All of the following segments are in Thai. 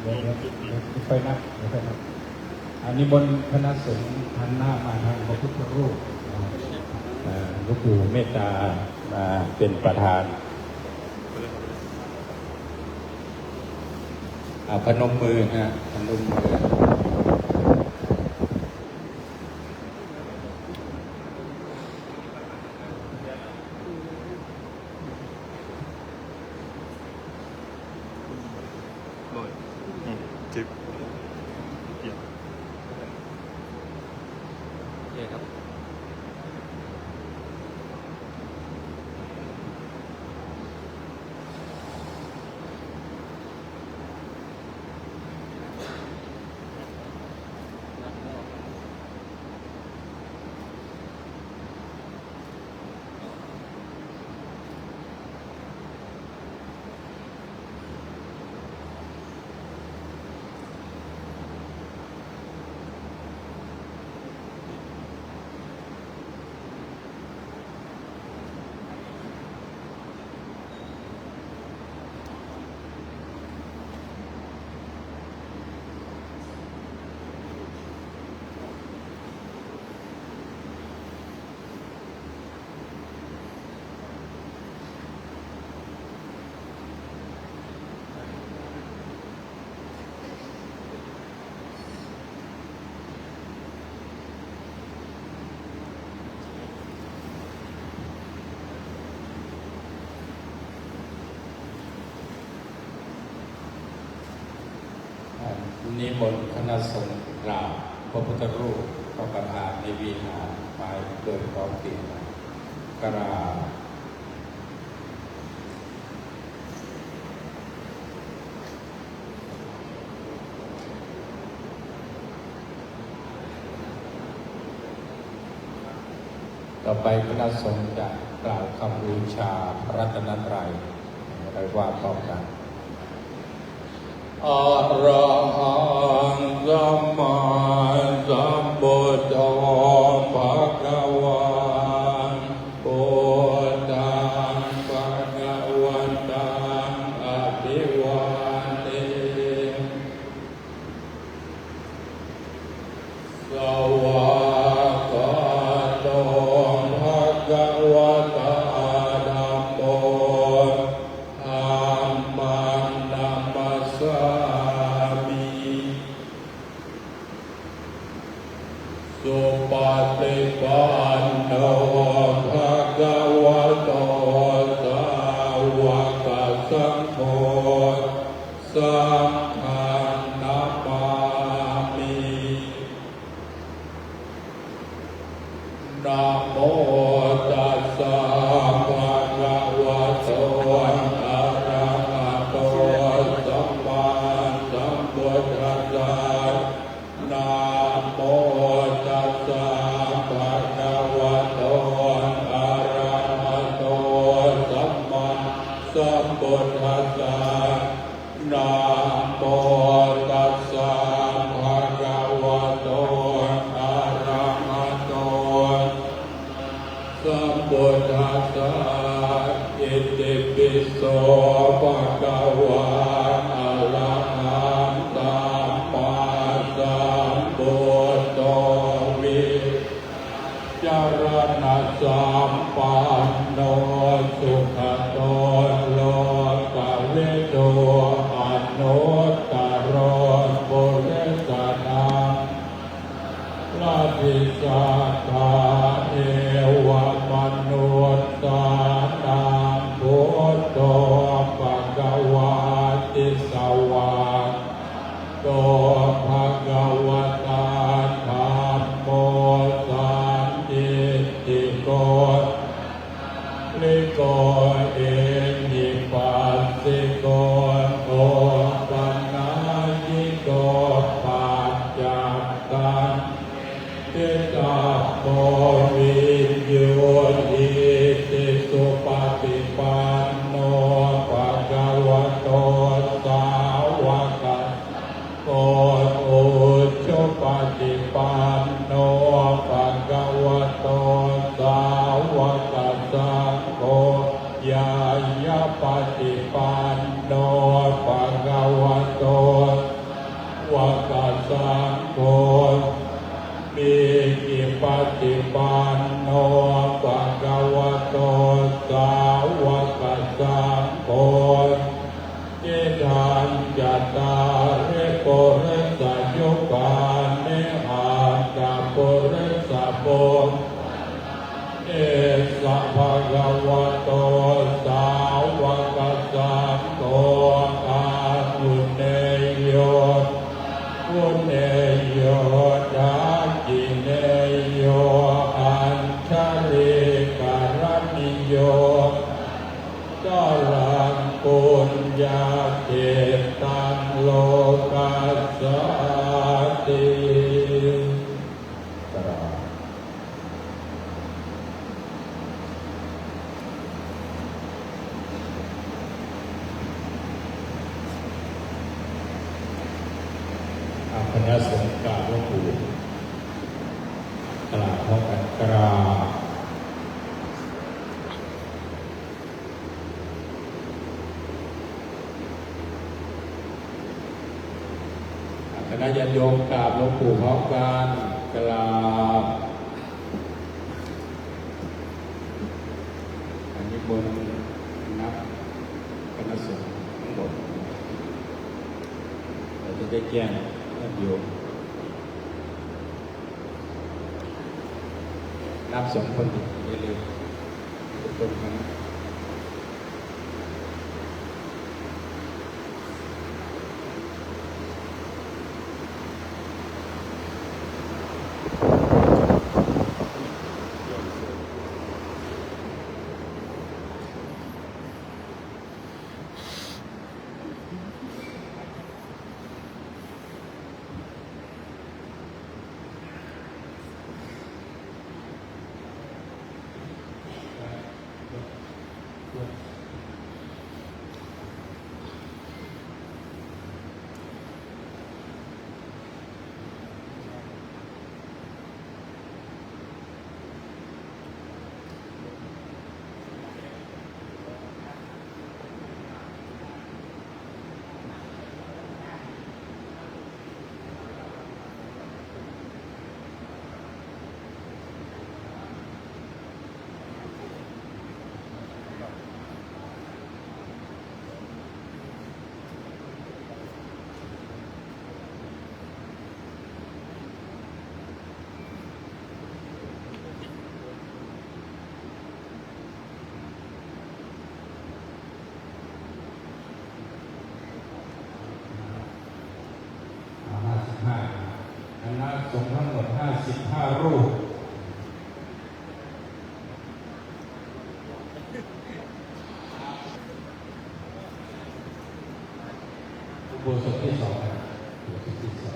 ไม่ค่อยนักอันนี้บนคณะสงฆ์หันหน้ามาทางพระพุทธรูปหลวงปู่เมตตามาเป็นประธานพนมมือฮะพนมมือจิ๊บครับนิมนต์คณะสงฆ์กราบพระพุทธรูปพระประธานในวิหารไปโดยพร้อมเพรียงกราบต่อไปคณะสงฆ์จะกล่าวคำบูชาพระรัตนตรัยได้ว่าพร้อมกันอะระหังสัมมาสัมพุทโธภะคะวะพุทธังภะคะวันตังอะภิวาเทสวากขาโตภะคะวะตาธัมโมธัมมังนัมมัสสามิสุปฏิปันโนภะคะวะโตสาวกสังโฆสังฆังนัมมามินะโมตัสสะภะคะวะโตอะระหะโตสัมมาสัมพุทธัสสะนะโมตัสสะภะคะวะโตอะระหะโตสัมมาสัมพุทธัสสะนะโมตัสสะภะคะวะโตอะระหะโตสัมพุทธัสสะอิติปิโสภะคะวะอะระหังสัมมาสัมพุทโธวิจารณสัมปันโนสุขโตโลกวิทูอนุตตรปุริสนังลาภิสัทธาเอวมนุสสานังพุทโธภะคะวาติสวากโตภะคะวะตาธัมโมสันติติโกลิโกเอหิปัสสิโกโอปัญญาญิโกปัจจักตังเตตาโพวิญโยติติสุปฏิปันโนภะคะวะโตสาวกโตอุชุปฏิปันโนภะคะวะโตสาวกสังโฆ เนโยดาจิเนโยอัญชลิการณิโยจลังปุญญาเกตังโลกัสสติคณะสงฆ์กราบหลวงปู่กราบพร้อมกันกราบคณะญาติโยมกราบหลวงปู่พร้อมกันกราบอันนี้บนนับคณะสงฆ์ทั้งหมดเราจะได้แจ้งญาติโยมนับสองคนเร็วๆตรงกันคณะสงฆ์ทั้งหมด55 รูปอุโบสถที่2อุโบสถที่2 55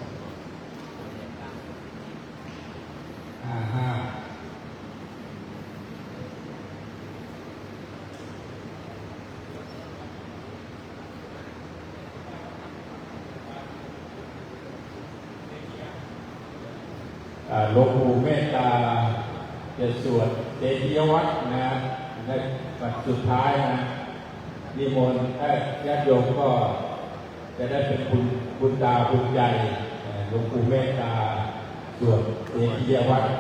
หลวงปู่เมตตาจะสวดเตติยวัตรนะในวันสุดท้ายนะนิมนต์ญาติโยมก็จะได้เป็นบุญตาบุญใหญ่หลวงปู่เมตตาสวดเตติยวัตร75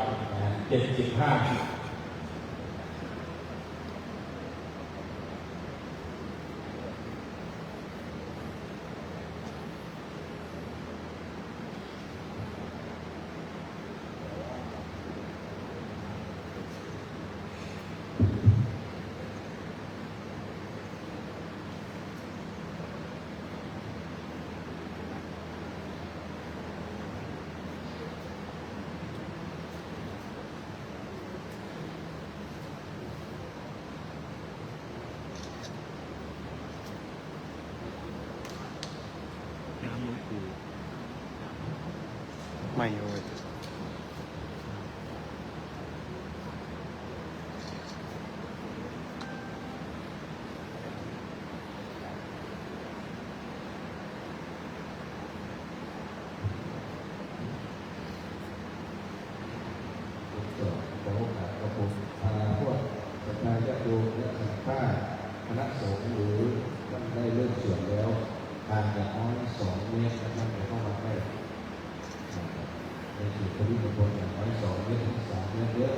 ไม่เลย ขอโอกาสกับผมพวกประชาชนโยมและข้าคณะสงฆ์หรือได้เริ่มสวดแล้วทางอย่างน้อย2 เมตรนะครับจะเข้ามาได้ในจุดปฏิบัติอย่างน้อย2 เมตรถึง 3 เมตรเยอะ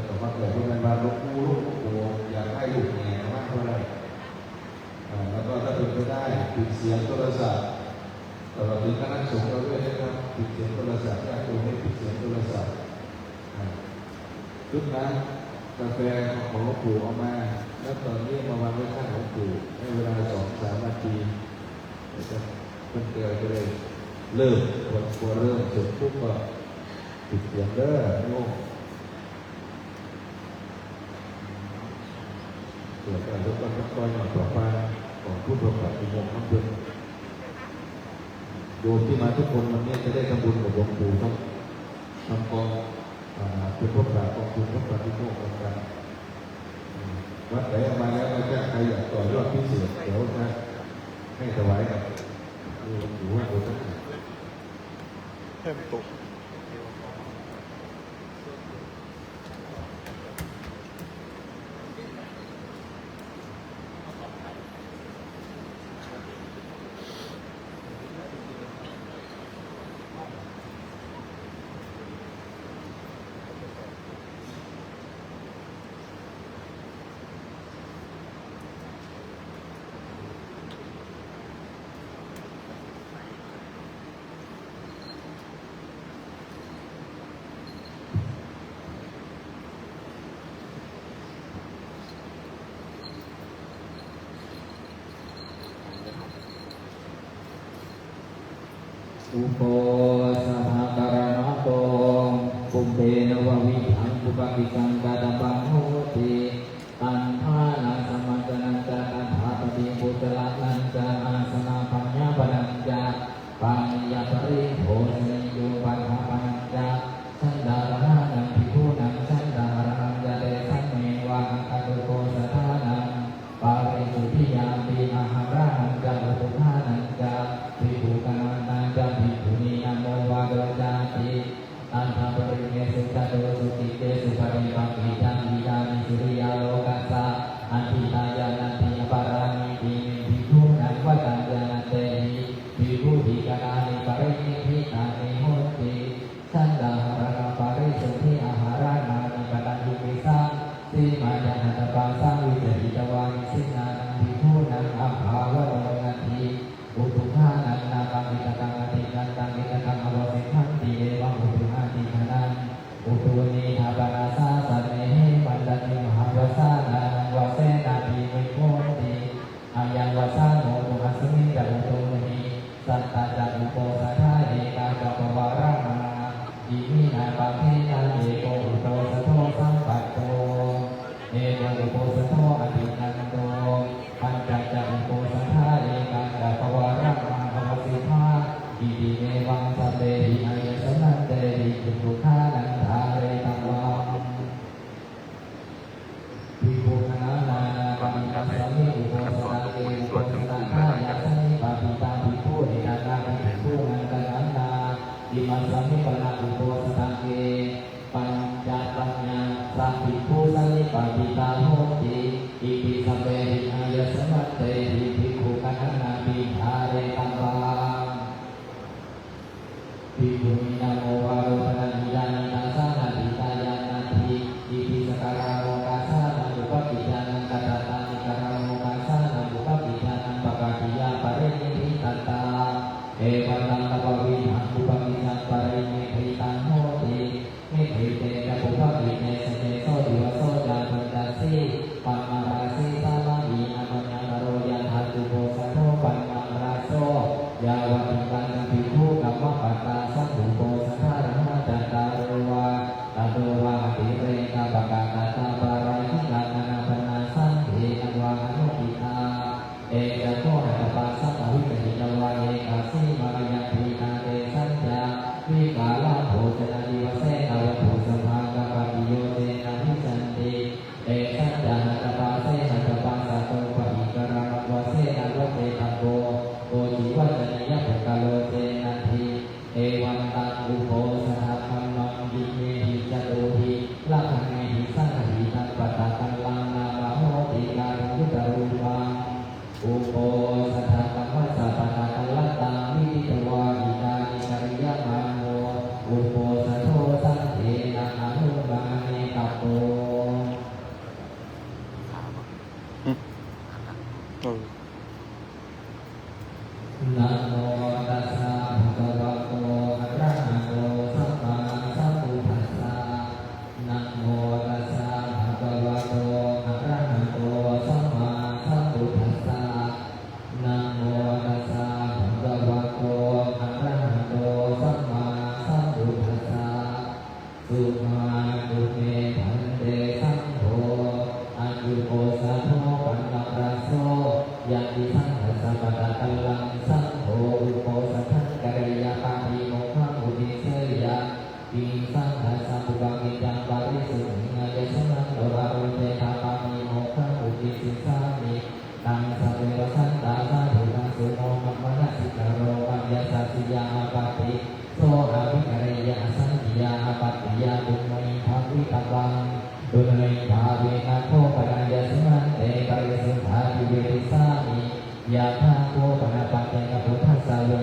แต่ว่าเกิดเป็นการลูกปูอยากให้ลูกแง่มากเท่าไรแล้วก็ถ้าเป็นไปได้ปิดเสียงโทรศัพท์ตลอดถึงคณะสงฆ์เราด้วยนะครับปิดเสียงโทรศัพท์ญาติโยมให้ปิดเสียงโทรศัพท์ทุกครั้งกาแฟของหลวงปู่เอามาแล้วตอนนี้มาวางไว้ข้างหลวงปู่ให้เวลา2-3 นาทีจะเพิ่มเติมไปเลย เริ่มพอเริ่มเสร็จปุ๊บก็ปิดเสียงเด้อโยมเกิดการลดการก้อยหน่อยต่อไปของผู้ประกอบอุโมงค์น้ำเดือดโยมที่มาทุกคนวันนี้จะได้ทำบุญกับหลวงปู่ครับทำกองเป็นพวกเรากองทุนพวกปฏิโมกข์กันวัดไหนออกมาแล้วก็จะใครอยากต่อยอดพิเศษเดี๋ยวจะให้ถวายกับหลวงปู่ว่าโอ้ท่านเพิ่มตุกอุปสหการณโตปุเพนววิหังปุปกิกังกาดบังโหติตันทานาสมัจจนันจาตันหาปฏิปุจละนันจาอาสนาปัญญาปนัญจาปัญญาปริโภนิโยปัญหาปนัญจาสันดารานังภิกขุนังสันดารานังยะเดสัมเมวะอัตโกสัทธานังปาริสุทธิยามปีอาหารานังจาอุปทานังจาภิกขุกานังจาภิกขุนีนะโมวะโดจาติอันธปริเมสุตโตสุติเตสุปฏิปังกิจังวิดานิสุริยาโลกัสสะอันติตายานันติปารานิติภิกขุนังวัตัญญานันเตหิภิกขุหิกานิปรินิพิตานิโหติสันดาหาราปาริสุทธิอาหารานานิปตัญญูปิสังสีมาจานัตปัสสังวิจหิตวานิสินานังภิกขุนังอัปภาวะโนนันติอุตุภานังนาคังวิตตังอติกันตังวิตตังอวสิขันติเอวังอุตุหาติขนังอุตุนีหาปนาสาสันเนหิปันตันติมหาวสานังวเสนาภิวิโคติอายังวสาโนตุหัสมิจัตุโตหิสัตตาจัตุโกสัทธาเอกาจัปวารามาอิมินาปะเทนะเอโกอุโตสะโทสัมปัตโตเอโกอุโตสะโทอภินันโตปัญจจัตุโกสัทธาเอกาจัปวารามาภวสิทธาอิติเมวังสเตหิอายสนันเตหิจุตุฆานันทาเรตังวาภิกขุคณานาปฏิปัสสามิอุโบสถเกอุโบสถทายาสันนิปาปิตาภิกขุเอตนาภิกขุนันตนันนาอิมัสสมิปนะอุโบสถเกปัญจปัญญาสัพภิกขุสันนิปาปิตาโหติอิติสัพเพหิอายสนันเตหิภิกขุคณานาภิทาเรตังวาภิกขุนีนะโมวะโรปนัญญิยานิตัสสะนาทิตายานาทิอิติสการะโลกัสสะนะอุปกิจานังกัตตานิการะโลกัสสะนะอุปกิจานังปะกะปิยาปะรินิพิตัตตาเอวังตังตะวิหังอุปกิจังปะรินิพิตังโหติมิถิเตนะอุปกิเนสเนโสติวโสจาปันตัสสิปัมมาราสิสามาหินะมัญญาโรยันหัตตุโภสัทโธปัมมาราโสยาวะติกังภิกขุกัมมะปัตตาสังฆุโภสัทธาระหะจัตตาโรวาตโตวาติเรกะปะกะตาตาปารายิกานาปนาสังเทนะวาอนุกิตาเอกะโตนะปัสสะวิกหิตวาเอกาสิมารยัตินาเตสัจจาวิกาลาโภชนะดิวเสนะวัตถุสภากะปะปิโยเตนะหิสันติเอสัจจานะตะปาเสนะตะปัสสะโตปะอิกะระมะวะเสนะโลเตตะโกโกจิวัจนิยะภะคะโลเตนะทิเอวันตังอุโภสถธัมมังยิเมหิจตุหิละหังเมหิสังหิตังโต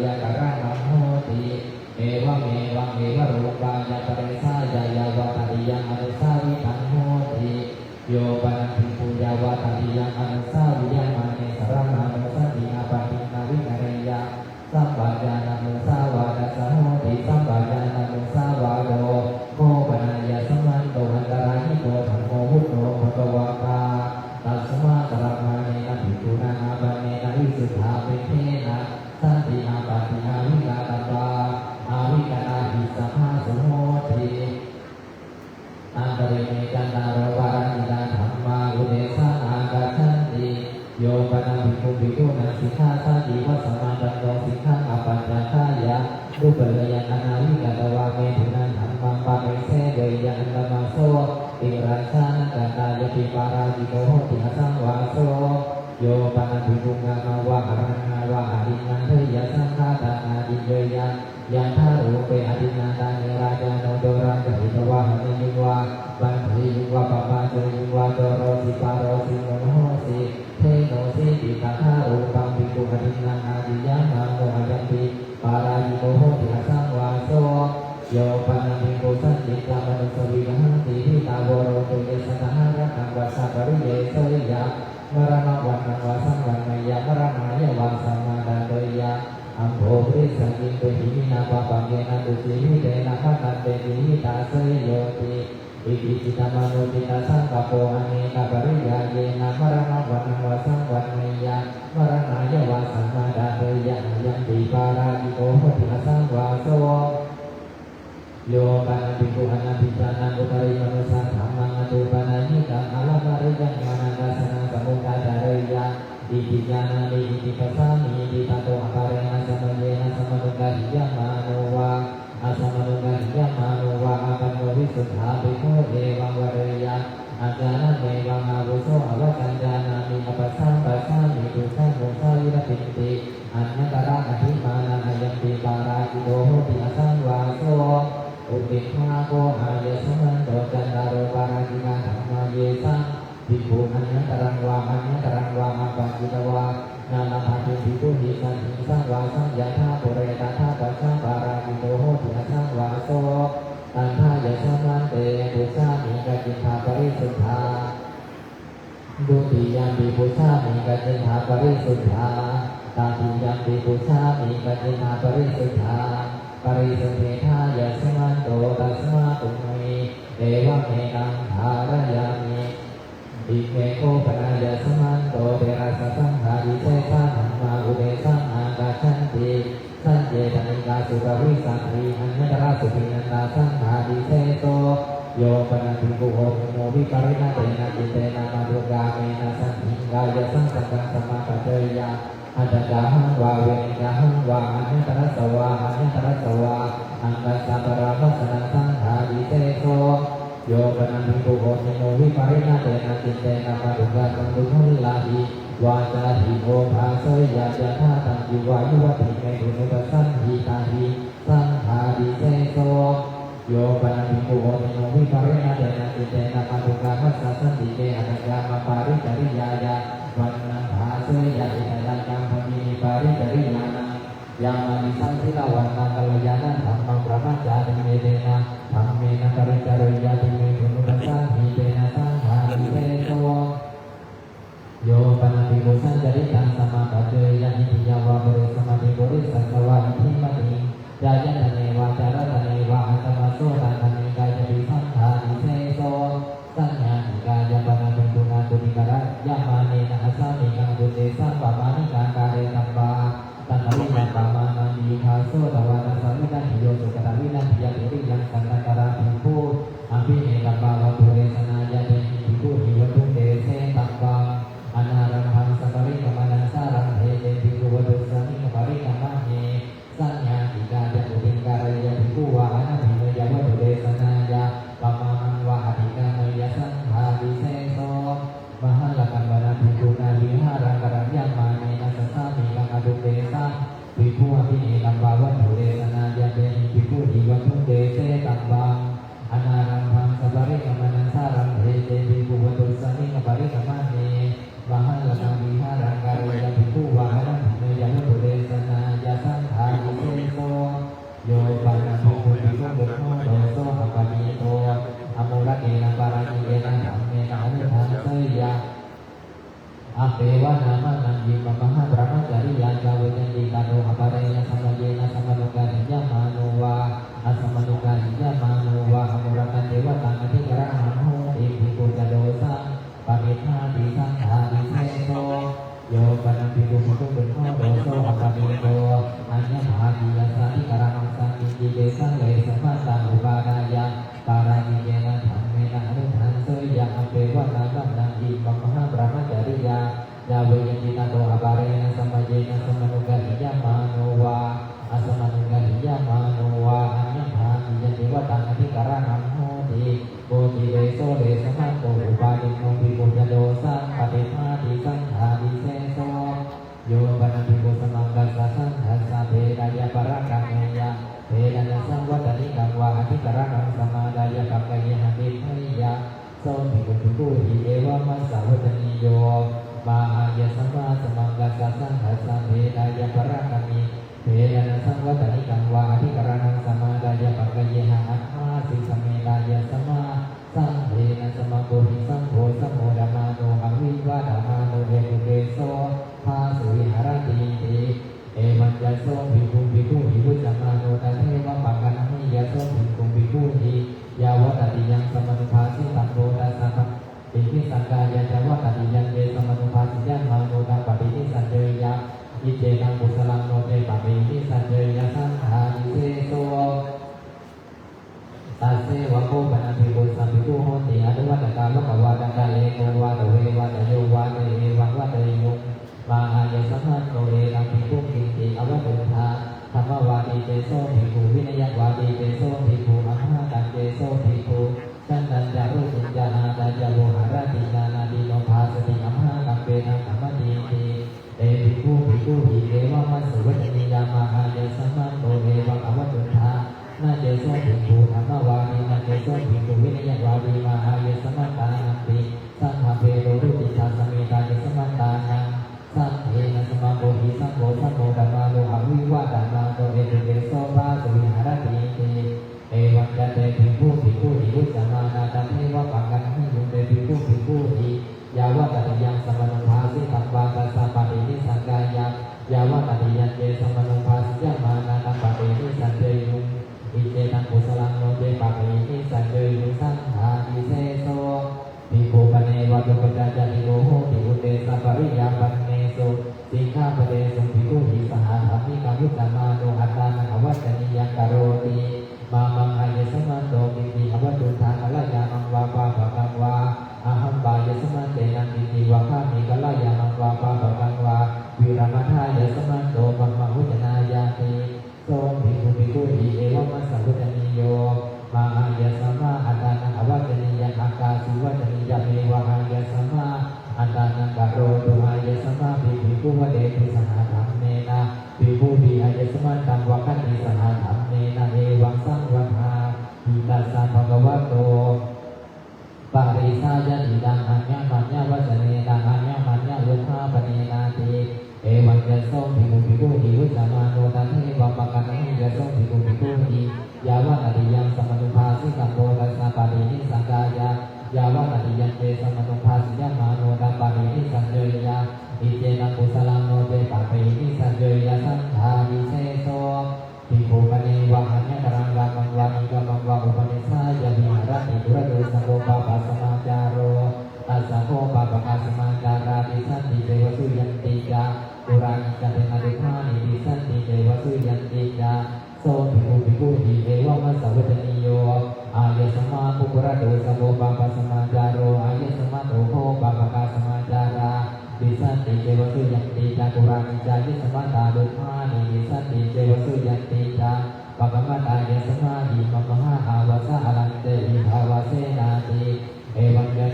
ยการะนังโหติเอวะเมวังเอวะรูปายะปริสายายาวะตติยังอนุสาวิตังโหติโยปนังภิกขุยาวะตติยังอนุสาวิยามาเนสรมานุสติอาปะตินาวินาเรยะสัมปะญาณมุสาวาทัสสะโหติสัมปะญาณมุสาวาโดโมปนายะสัมมันโตอันตรายโตธัมโมพุทโธภควตาตัสมาตระมาเนนะภิกขุนาอาบันเนนะวิสุทธาเปเทนะสันติอาปะติอาวิกาตปาอาวิกานาหิสัพพะสุโหติอันตริเมจันตารวารานิดาธรรมาอุเดสานากัจฉันติโยปนังภิกขุภิกขุนังสิกขาสาติวัสสมาปันโตสิกขังอปัญจทายะรูปเลยยันอนาวิกาตวาเมถุนันธรรมังปะเมเสเวยันตมาโสติรัสสานังกันตายติปาราจิโกโหติอสังวาโสโยปนังภิกขุงามาวะอรังงาวะอดินันเทยสังฆาตานาดิเวยันยันทารูเปอดินาตาเนราจาโนโดรังกหิตวะหะนิวะบันทิวะปะปะเจยิวะโดโรสิปาโรสิโนโหสิเทโนสิติตาทารูปังภิกขุอดินังอาดิยามาโมอายัมปิปารายิโกโหติอสังวาโสโยปนังภิกขุสันติกามนุสวิหังติหิตาโวโรตุเยสนะหะระนังวะสัพปริเยเสยะมรณะวันนังวะสังวันมยะมรณะยะวันสัมมาดาเตยะอัมโภปริสังกิเตหิมินาปะปังเยนะตุสิหิเตนะภะนันเตติหิตาเสยโยติอิติจิตามโนตินะสังกปโปอเนนะปริยาเยนะมรณะวันนังวะสังวันมยะมรณะยะวันสัมมาดาเตยะยันติปาราติโกโหติอสังวาโสโยปนังภิกขุอนันติจานังอุตริมนุสังธัมมังอตุปนัญญิตังอลภะริยังญาณังกัสสนังสมุทัยจาริยะอิติญาณานิอิติปัสสามิอิติตัตโตอภาเรนะสัมมเยนะสัมมนุกะหิยะมาโนวะอาสัมมนุกะหิยะมาโนวะอาปันโนวิสุทธาภิกขุเอวังวะเรยะอาจานะเมวังอาวุโสอวกัญจานามิอปัสสังปัสสามิตุสังโมสาวิรติติอัญญตระอภิมานาอายัมปิปาราติโกโหติอสังวาโสอุติภาโกหายะสมันโตจันตารวาราจิกาธรรมาเยสังภิกขุอัญญตรังวาอัญญตรังวาอาปัญจิตวานานาภาคิภิกขุหิสันหิสังวาสังยะธาปุเรตาธาปัสสะปาราติโกโหติอสังวาโสตัณหายะสมันเตปุสามิกจินทาปริสุทธาดุติยามปิปุสามิกจินทาปริสุทธาตาติยามปิปุสามิกจินทาปริสุทธาปริสุทธิธายะสมันโตตัสมาตุเมเอวะเมนังภารยามิอิเมโคปนายะสมันโตเดรัสสังฆาดิเตสะธัมมาอุเดสังอากัจฉันติสัญเจตนิกาสุปวิสังขีอัญญตระสุภินันตาสังฆาดิเตโตโยปนังภิกขุโหติโมวิปริณะเตนะจิตเตนะมาดุกาเมนะสันทิงกายะสังสังกังสมาปัจเจยะอัจจาหังวาเวนิกาหังวาอัญญตระสวาอัญญตระสวาอังกัสสะปรามัสสนังสังฆาดิเตโตโยปนังภิกขุโหติโมวิปริณะเตนะจิตเตนะมาดุกาตังดุทุลลาหิวาจาหิโอภาเสยะยะธาตังยิวายุวติเมตุนุปสันหิตาหิสังฆาดิเตโตโยปนังภิกขุโหติโมวิปริณะเตนะจิตเตนะมาดุกามัสสะสันติเกอนัญญามาปาริจริยายะวันนังภาเสยะอิทัลกังพมินิปาริจริยานังยามานิสังทิลาวันนังกัลยาณังธัมมังประมัจจาริเมเตนะธัมเมนะปริจริยาติเมตุนุปสันหิเตนะสังฆาดิเตโตโยปนังภิกขุสัญจริตังสมาปัจเจยะอิติยาวะบริสมาธิบริสังสวะอิทิมติยายะตะเนวะจารตะเนวะอัตตมโสตังคะเนกายะปิสังฆาดิเตโตสัญญาณิกายะปนังภิกขุนาตุนิการะยะมาเนนะอัสสามิกังบุเตสัมปะมานิกาการเรตัมบาตัณหาวิยังปะมานันดีคาโสตวานัสสามินันทิโยสุกตาวินันทิยะติริยังสันตการะภิกขุอภิเนกัมบาวะตุเรสนายะเตหิภิกขุหิวะตุเตเสตัมบังอนารัมพังสัปริกมันังสารังเทเตภิกขุวะตุสันนิปริกมังเนสัญญาติกาจะอุติงการยะภิกขุวะอนัตถิเมยะวะตุเรสนายะปะมามังวะอธิกามยะสังฆาดิเสโสมหัลลกัมบานาภิกขุนาวิหารังกรัญญามาเนนะสัสสามิกังอดุเตสังภิกขุอภิเนกัมบาวะตุเรสนายะเตหิภิกขุหิวะตุเตเสตัมบังอนารัมพังสัปริกมันังสารังเทเตภิกขุวะตุสันนิปริกมังเนมหัลลกัมวิหารังกรัญญาภิกขุวะอนัตถิเมยะวะตุเรสนายะสังฆา สาธิการังสังกิจิเกสังเลสมาตังอุปาดายะปารามิเยนะธรรมเมนะอนุทันเสยยะอเปวะนาลัมนังอิมังมหาปรมาจาริยายาเวยิตินาโตอปาเรนะสัมปะเยนะสัมมนุกะหิยะมาโนวาอาสมานุกะหิยะมาโนวาอัญญภามิยติวะตังอธิการะนังโหติโกติเรโสเลสมาโตอุปาดิโนปิปุญญโดสังปฏิภาติสังฆาดิเสโสโยปนันติโกสมังกัสสะสังหัสสะเทรายะปรกังเมยะเทระนะสังวัตติกังวะอธิการะนังสมาดายะกัปปะเยหะติไทยะโสภิกขุภิกขุหิเอวะมัสสะวัตนิโยมาหายะสัมมาสมังกัสสะสังหัสสะเทรายะปรกังมิเทระนะสังวัตติกังวะอธิการะนังสมาดายะกัปปะเยหะอัตถาสิสเมดายะสมาสังเทนะสมาโกหิสังโฆสัมโมดามาโนอวิวาดามาโนเรตุเกโสภาสุวิหารติติเอวัญญโสภิกขุภิกขุหิวุจมาโนตันเทวะปังกันะหิยโสภิกขุภิกขุหิยาวะตติยังสมนุภาสิตังโพตัสสะปิณิสังกายะจาวะตติยังเยสมนุภาสิยัมมาโนตังปฏินิสัญเจยะอิเจนังบุสลังโนเตปะปินิสัญเจยะสังฆานิเสโสตัสเสวะโคปนันติโกสัมภิกขุโหติอนุวัตกาลกวาดังกาเลโกวาโตเววาตโยวาเตเอวังวาเตยุมาหายสัมพันโตเอตังภิกขุกินติอวตุทาธรรมวาดีเจโสภิกขุวินัยวาดีเจโสภิกขุอมหากัจเจโสภิกขุสันตัญจารุจินจานาตาจาโวหารตินานาดิโนภาสติอมหากัมเปนะธรรมดีติเอภิกขุภิกขุหิเอวะมัสสุวัจนิยามาหายสัมพันโตเอวังอวตุทานาเจโสภิกขุธรรมวาดีนาเจโสภิกขุวินัยวาดีมาหายสมัตตานันติสังฆเปโรรุติชาสมิตายสมัตตานังสังเทนะสมาโกหิสังโฆสัมโมดามาโลอวิวาดามาโตเอตุเกโสภาสุวิหารติติเอวัญญเตภิกขุภิกขุหิวุจมานาตันเทวะปังกันะหิยุเตภิกขุภิกขุหิยาวะตติยังสมนุภาสิตังวาตัสสะปฏินิสังกายะยาวะตติยังเจสมนุภาสิยมานาตังปฏินิสัญเจยุอิเจตังกุสลังโนเตปะปินิสัญเจยุสังฆานิเสโสภิกขุปเนวะตุปัจจติโกโหติอุเตสัพปริยาปันเนสุสิกขาปเดสุภิกขุหิสหธรรมิกังยุตตมาโนอัตตานังอวัจจนิยังกโรติมามังอายสมันโตปิติอวัตตุทากัลยานังวาปาภะกังวาอาหัมปายสมันเตนังปิติวะฆามิกัลยานังวาปาภะกังวาวิรามทายสมันโตมังมหุจนายาติโสภิกขุภิกขุหิเอวะมัสสะพุทธนิโยมาหายสัมมาอัตตานังอวัจจนิยังอากาสิวัจจนิยะเมวะหายสัมมาอัตตานังกโรตุหายสัมมาภิกขุวะเดติสหธรรมเนนะภิกขุภิหายสัมมาตังวะคันติสหธรรมเนนะเอวังสังวะทาอิตัสสะภะคะวะโตปาริสายะติดังอัญญมัญญวัจเนนะอัญญมัญญลุภาปเนนาติเอวังยัสโสภิกขุภิกขุหิวุจมาโนตันเทวะปังกันะหิยัสโสภิกขุภิกขุหิยาวะตติยังสมนุภาสิตังโพตัสสะปฏินิสังกายะยาวะตติยังเจสมนุภาสิยะมาโนตังปฏินิสัญเจยะอิเจนังกุสลังโนเตปะปินิสัญเจยะสังฆานิเสโสภิกขุปเนวะอัญญตรังกังวานิกังวะอุปนิสายะวิหารติดุรโดสังโฆปะปะสมาจาโรตัสสะโฆปะปะสมาจาราติสันติเจวสุยันติจาปุราณิจเตนะดุขานิติสันติเจวสุยันติจาโสภิกขุภิกขุหิเอวะมัสสะวัจจนิโยอายะสมาปุกระโดสังโฆปะปะสมาจาโรอายะสมาโตโฆปะปะสมาจาราติสันติเจวสุยันติจาปุราณิจายะสมาตาดุขานิติสันติเจวสุยันติจาปะกะมะตายะสมาหิมะมหาอาวะสะอรันเตหิภาวะเสนาติเอวังยั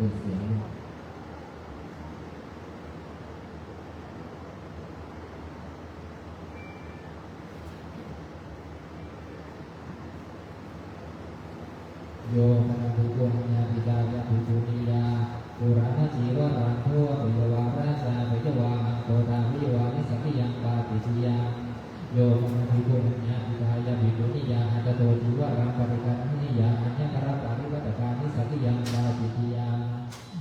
ปิดเสียงโยมนันทุกุญญาปิตายาภิกขุณียาปุราณจีวรังโทปิยวาราชาปิยวาอังโตตาวิยวานิสักยังปาติจิยังโยมนันทุกุญญาปิตายาภิกขุณียาอัตโตจีวรังปริการนิยาอัญญคราปาริวัตกานิสักยังปาติจิยัง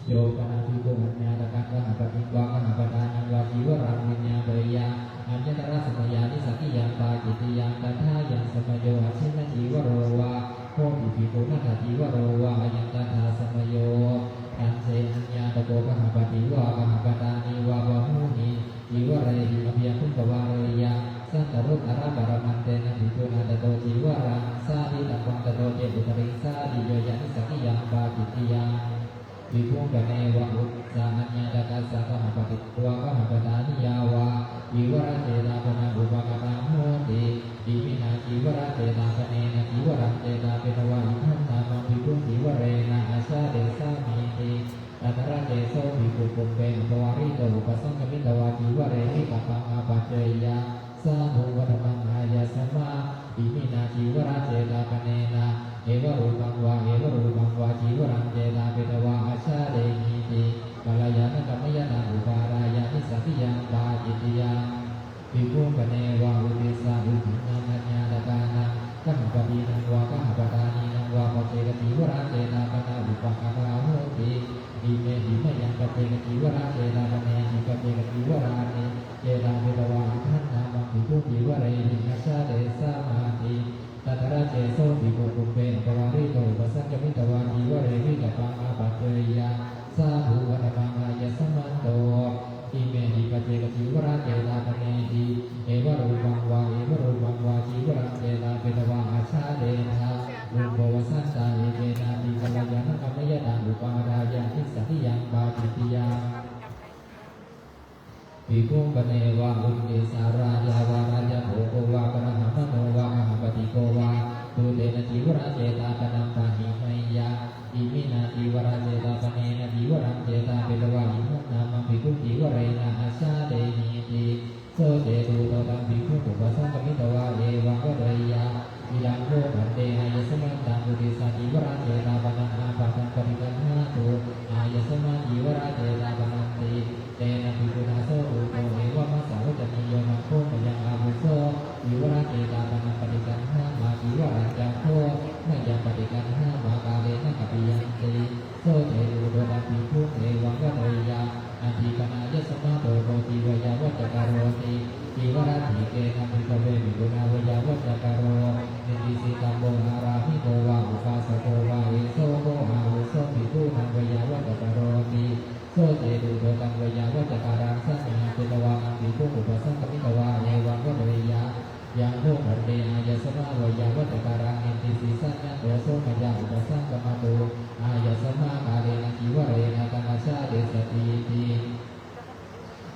โยมนันทุกุญญาตะกังกหปฏิวากหปทานังวาจีวรังวิญญาเบยาอัญญคราสมัยานิสักยังปาติจิยังตัทธายังสมัยโยอชินจีวโรวาโคปิปิโกนัตถิวโรวายังตัทธาสมัยโยอันเสนัญญาตโกกหปฏิวากหปทานิวาบาหูนิจีวเรหิอภิยคุปวาเรยะสันตรุตอระบารมันเตนะภิกขุนาตโตจีวรังสาดิตัปวังตโตเจอุตริงสาดิโยยะนิสักยังปาจิตติยังภิกขุกเนวะอุสานัญญาตกัสสะกหปฏิวากหปทานิยาวาจีวระเจตาปนะอุปกตังโหติอิมินาจีวระเจตาปเนนะจีวรังเจตาเปตวะอิทันนามังภิกขุจีวเรนะอาชาเดสามิติอัตระเจโสภิกขุปุเปอุปวาริโตอุปสังฆมิตวาจีวเรหิกัปปังอาปัจเจยะสาธุวัฏมังอายาสมาอิมินาจีวระเจตาปเนนะเอวะรูปังวาจีวรังเจตาเปตวะอาชาเดหิติกัลยาณกัมมยนาอุปารายานิสักยังปาจิตติยังภิกขุกเนวะอุติสาอุทินังอัญญาตกานังกัมปะดีนังวะกหปทานีนังวะปัจเจกจีวรังเจตาปนะอุปกาโหติอิเมหิมยังปัจเจกจีวรังเจตาปเนหิปัจเจกจีวรานิเจตาเปตวะอิทันนามังภิกขุจีวเรหิอาชาเดสามาติตัตระเจโสภิกขุปุเปอุปวาริโตอุปสังฆมิตวาจีวเรหิกัปปังอาปัจเจยะสาธุวัฏมังอายาสมันโตอิเมหิปัจเจกจีวรังเจตาปเนหิเอวะรูปังวาจีวรังเจตาเปตวะอาชาเดนะลุโภวสันตาเอเจนาติกัลยาณกัมมยนาอุปารายานิสักยังปาจิตติยังภิกขุกเนวะอุติสารายาวาราจโภโกวะกระหะมโนวะหะปฏิโกวะตุเตนะจีวรังเจตาปนังปะหิไมยะอิมินาจีวรังเจตาปเนนะจีวรังเจตาเปตวะอิมุนามังภิกขุจีวเรนะอาชาเดหิติโสเจตุโตตังภิกขุอุปสังฆมิตวะเอวังวะเรยะอิยังโภปันเตอายสมันตังอุติสาจีวรังเจตาปนังอาปัตังปริกันหาตุอายสมันจีวรังเจตาปนังติเตนะภิกขุนาโสอุโตเอวะมัสสาวจนิโยมังโคมยังอาภุโสจีวรังเจตาปนังปริกันหามาจีวรังจังโคไม่ยังปฏิกันหามากาเลนะกัปปิยังติโสเจตุโตตังภิกขุเอวังวะเรยะอันติกนายสมาโตโรติวยาวัจจการโรติจีวรังถิเกนะภิกขเวภิกขุนาวยาวัจจการโรนิติสิตัมโมอาราหิโตวะอุปาสโกวะเอโสโกอาหุโสภิกขุนาวยาวัจจการโรติโสเจตุโตตังวยาวัจจการังสัมมิเจตวานังภิกขุอุปสังฆมิตวะเอวังวะเรยะยังโภคันเตอายสมาวยาวัจจการังอินติสีสัญญาโตโสมยาอุปสังฆมโตอายสมากาเลนะจีวเรนะตังอาชาเดสติติ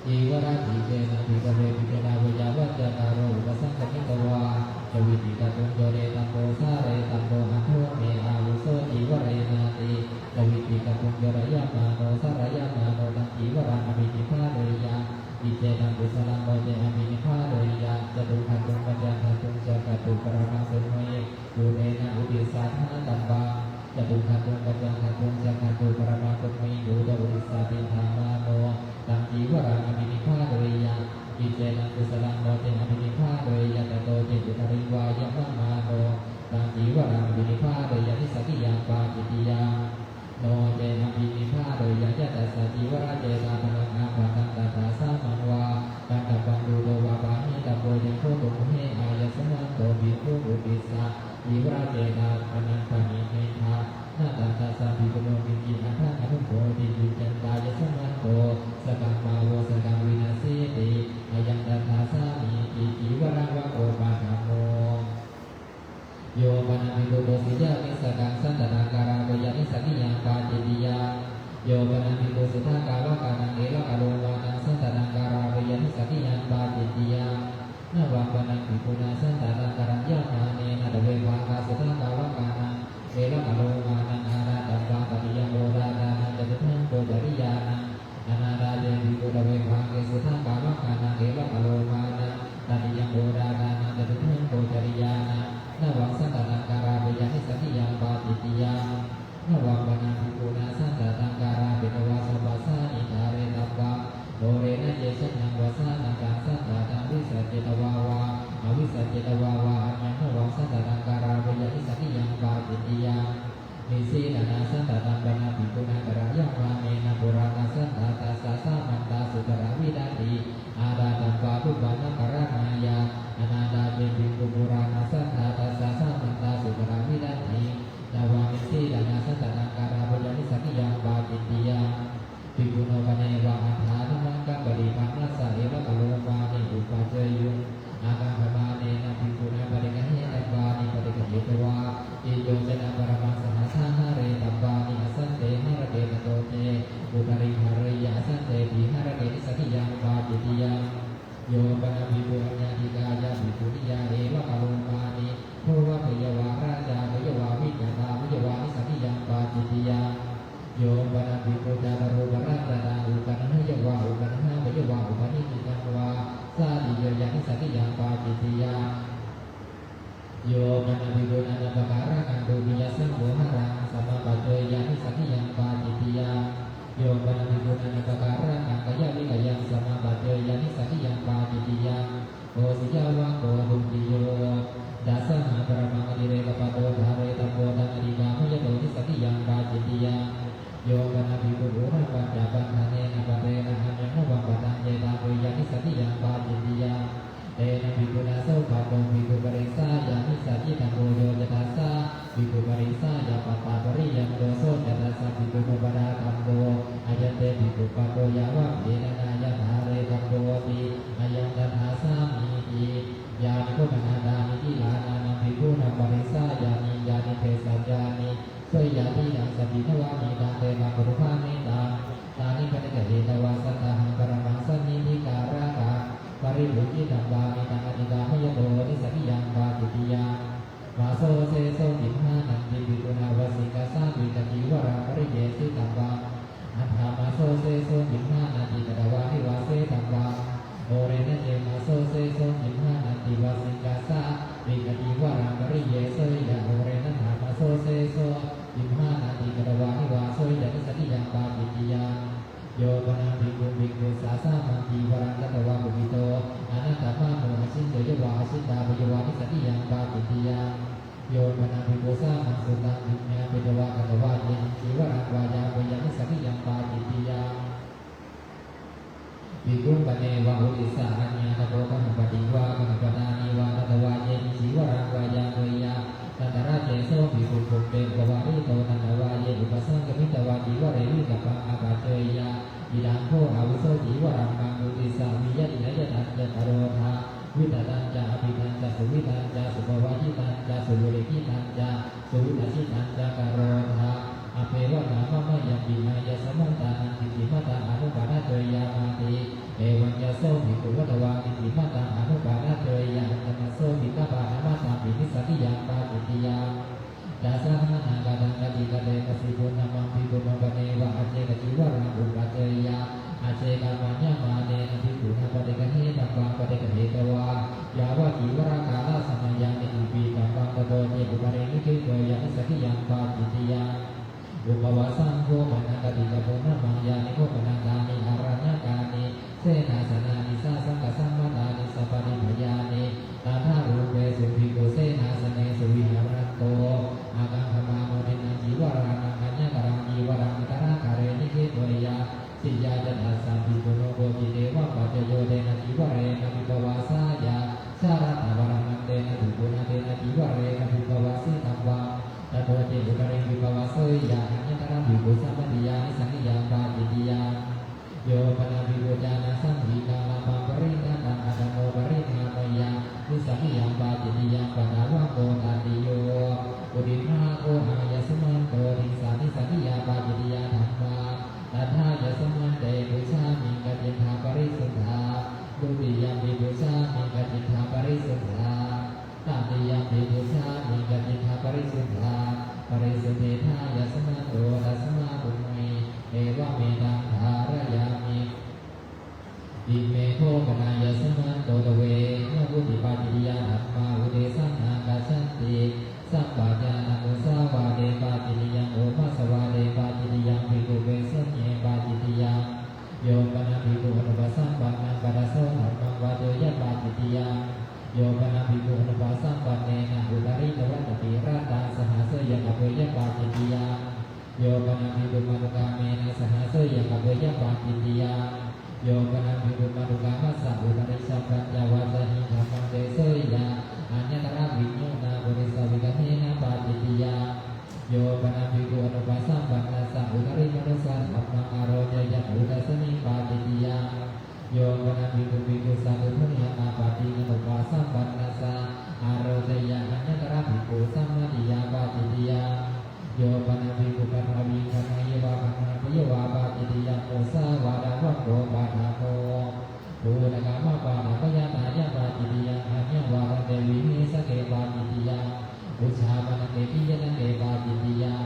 จีวรังถิเกนะภิกขเวภิกขุนาวยาวัจจการโรอุปสังฆมิตวะจวิติตตุงโยเรตัมโมสาเรตัมโมอัทโทเมอาวุโสจีวเรนะติจวิติตตุงโยระยะมาโนสารยะมาโนตังจีวรังอภินิพพาเรยะอิเจตังกุศลังโมเจอภินิพพาเรยะจตุขันตุงปัญญาขันตุงจักตุปรมังสุเมตุเนนะอุติสาธาตัมบังจตุขันตุงปัญญาขันตุงจักตุปรมังสุเมตุตอุติสาติธามาโนตังจีวรังอภินิพพาเรยะอิเจนะกุศลังโมเจอภินิพพาเรยะตโตเจตุตริวายะมาโนตังจีวรังอภินิพพาเรยะนิสักยังปาจิตติยังโนเจนะภินิพพาเรยะยะตัสสะจีวรังเจตาปนังอาภาตังตถาสามังวาตังกัปปังดูโตวาปาหิตัมโพยังโคตุมเหอายสมันโตภิกขุอุติสะจีวรังเจตาปนังปะหิเมธานาตัสสะสัพพิโกโนวิกิอัฏฐะอนุโภติวิจันตายสมันโตสกัมมาโวสกัมวินาสีติอายังตถาสามิติจีวรังวะโอปาทโมโยปนามิโกโตสิยานิสกังสันตนาการาเวยานิสักขิยังปาจิตติยังโยปนามิโกสิทธากาลกานังเอละกาโลวานังสันตนาการาเวยานิสักขิยังปาจิตติยังนวังปนังภิกขุนาสันตนาการัญญามาเนนะเดเววาคาสิทธากาลกานังเอละกาโลวานังอาราตัมวาปฏิยังโลดานานังจตุ อิโยจนะปรมังสหทาหะเรตับบานิอสันเตหะระเกตโตเตอุปริหาริยอสันเตปิหะระเกติสัติยังปาจิติยังโยปนะภิกขุอัญญาติกายะภิกขุนิยาเอวะกะโลมานิโพวะพยวาราชาพยวาวิญญาณาพยวานิสัติยังปาจิติยังโยปนะภิกขุจารโรปราชาอุปนะยวาอุปนะพยวาอุปนิจิตังวาสาดิโยยานิสัติยังปาจิติยังโยปนะภิกขุอนันตการะกันตุปิยสังโฆหะรังสัมมาปัจเจยานิสัติยังปาจิติยังโยปนะภิกขุอนันตการะกันกายวิกายังสัมมาปัจเจยานิสัติยังปาจิติยังโอสิยาวังโกหุติโยดัสสะหะปรมังอดิเรกปะโตธาเรตัมโพธังอดิกามยโตนิสัติยังปาจิติยังโยปนะภิกขุอุระปัญจปัฏฐาเนนะปะเรนะหันยังวังปะตังเยตาเวยานิสัติยังปาจิติยังเตนะภิกขุนาโสภะโตภิกขุปริสายานิสัติตังโมโยจตัสสะภิกขุปริสายาปัตตาปริยังโยโสจตัสสะภิกขุปปดาตัมโมอายันเตภิกขุปะโตยาวะเยนะนายะธาเรตัมโมติอายังตถาสามิติยานิโกมนาดานิทิลานานังภิกขุนาปริสายานิยานิเทสัจจานิโสยาติยังสัพพิทวานิตังเตนะปุรุภานิตังตานิปนิกะเดตวาสัตตังปรมังสันนิธิการะกะปริบุจิตังบามิตังอธิกามยโตนิสัติยังปาจิติยังมาโซเซโซติมหานันติภิกขุนาวสิกาสาวิตติวราปริเยสิตังบาอัฏฐามาโซเซโซติมหานันติตระวานิวาเสตังบาโอเรนะเจมาโซเซโซติมหานันติวาสิกาสาวิตติวราปริเยเสยะโอเรนะถามาโซเซโซติมหานันติตระวานิวาเสยะนิสัติยังปาจิติยังโยปนะภิกขุภิกขุสาสามันติวรังกัตวะบุปิโตอนัตตมะโมหสินเตยวะสิตาปยวะนิสัติยังปาจิติยังโยปนะภิกขุสามังสุตังวิญญาปิตวะกัตวะเยนจิวรังวายาปยานิสัติยังปาจิติยังภิกขุปเนวะอุติสาอัญญาตโกกัมปติวะกัมปตานิวะกัตวะเยนจิวรังวายาปยาตัตระเจโสภิกขุภุเตภวะริโตนันทวะเยอุปสังกมิตวะจิวะเรวิกัปปะอาปัจเจยาอิดังโฆอาวุโสจิวรังกังอุติสาวิยติยะตันจะตโรธาวิตตันจะอภิตันจะสุวิตันจะสุภวะจิตันจะสุวิริกิตันจะสุวิตัสิตันจะกโรธาอเภวะนามะมะยัมปิมายะสมันตานันติติมะตังอนุปาณเตยามาติเอวัญญโสภิกขุวัตวานิติมะตังอนุปาณเตยาอัตตนะโสภิกขปานะมะตังปินิสัติยังปาจิติยังดาสะหะนากะดังกะติกะเตกะสิปุณณมังภิกขุมะปะเนวะอเจกะจิวะรังอุปะเจยาอาเจกามัญญมาเนนะภิกขุนะปะเดกะเฮตังวังปะเดกะเหตวายาวะจิวะรากาลสมัยยังนิปีตังวังตะโตเนอุปะเรนิเกเกยะนิสัติยังปาจิติยังอุปวาสังโฆมะนังกติกะโพนะมังยานิโฆมะนังกานิอารัญญกานิเสนาสนานิสาสังฆสัมมาทานิสัพพะนิพยานิตาทารูเปสุภิกขุเสนาสเนสุวิหารันโตอากังขมาโมเนนะจิวะรานังอัญญตรังจีวรังตระกะเรนิเกเวยาสิยาจันตัสสะภิกขุโนโกจิเตวะปัจจโยเตนะจิวะเรนะภิกขวาสายาสารัตถวรังเตนะภิกขุนะเตนะจิวะเรนะภิกขวาสิตังวาตโตเจอุปะเรภิกขวาเสยะอัญญตระภิกขุสัมปติยานิสังฆิยังปาจิติยังโยปนะภิกขุจานะสังฆิกังลาภังปริณะตังอะตโมปริณามยานิสังฆิยังปาจิติยังปะทาวะโกตันติโยอุดิภาโกหายสมันโตนิสานิสังฆิยาปาจิติยาธัมมาตัทธายสมันเตปุชามิกัจจิทาปริสุทธาดุติยัมปิปุชามิกัจจิทาปริสุทธาตติยัมปิปุชามิกัจจิทาปริสุทธาปริสุทธิทายสมันโตตัสมาตุมิเอวะเมตังภารยามิอิเมโฆปนายสมันโตตเวนะวุติปาจิยาธัมมาอุเทสังนาคาชันติสัมปะญาณมุสาวาเดปาจิติยังโอภัสวาเดปาจิติยังภิกขุเวสสัญเยปาจิติยังโยปนะภิกขุอนุปัสสัมปันนังปะระโสธัมมังวาเจยะปาจิติยังโยปนะภิกขุอนุปัสสัมปันเนนะอุตริตวัตติราตาสหเสยะอเวยะปาจิติยังโยปนะภิกขุมาตุกาเมนะสหเสยะอเวยะปาจิติยังโยปนะภิกขุมาตุกามัสสะอุตริสัพพัญญาวาสหิธัมมังเตเสยะอัญญตระวิญโยนาบริสาวิกเทนะปาจิติยังโยปนะภิกขุอนุปัสสัมปันนัสสะอุตริมนุสสัธัมมังอโรจยะอุตสมิปาจิติยังโยปนะภิกขุภิกขุสังฆุนิยาปาติอนุปัสสัมปันนัสสะอโรจยะอัญญตระภิกขุสัมมาติยา โรปาทาโกภูตกามปานาปยาตายาปาจิติยังอัญญวารันเตวินิสเกปาจิติยังอุชาปนันเตปิยนันเตปาจิติยัง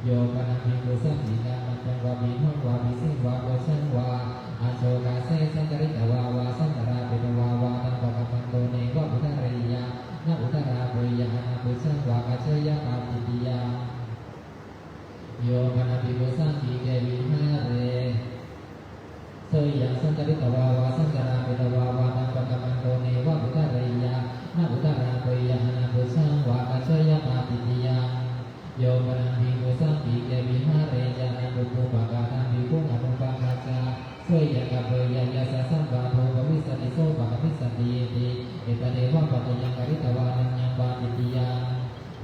โยปนังภิกขุสังสีนามันจังวาบินุวาบิสิวาโกชังวาอาโชกาเสสังกริตวาวาสังกราเปตวาวาตังปะปันโตเนวะอุตาริยานะอุตราปุริยานะปุชังวากัจเจยะปาจิติยังโยปนังภิกขุสังสีเกวิหาเรเสยังสังกริตวาวาสังกราเปตวาวาตังปะปันโตเนวะอุตาริยานะอุตราปุริยานะปุชังวากัจเจยะปาจิติยังโยมนังภิกขุสังฆิเกวิหาเรยานังปุปปะกานังภิกขุอนุปาคาจาเสยกะเปยยะสัสสัมปะโทภวิสันติโสภะวิสันติเยติเอตเดวะปัจจยังกริตวานัญญังปาจิติยัง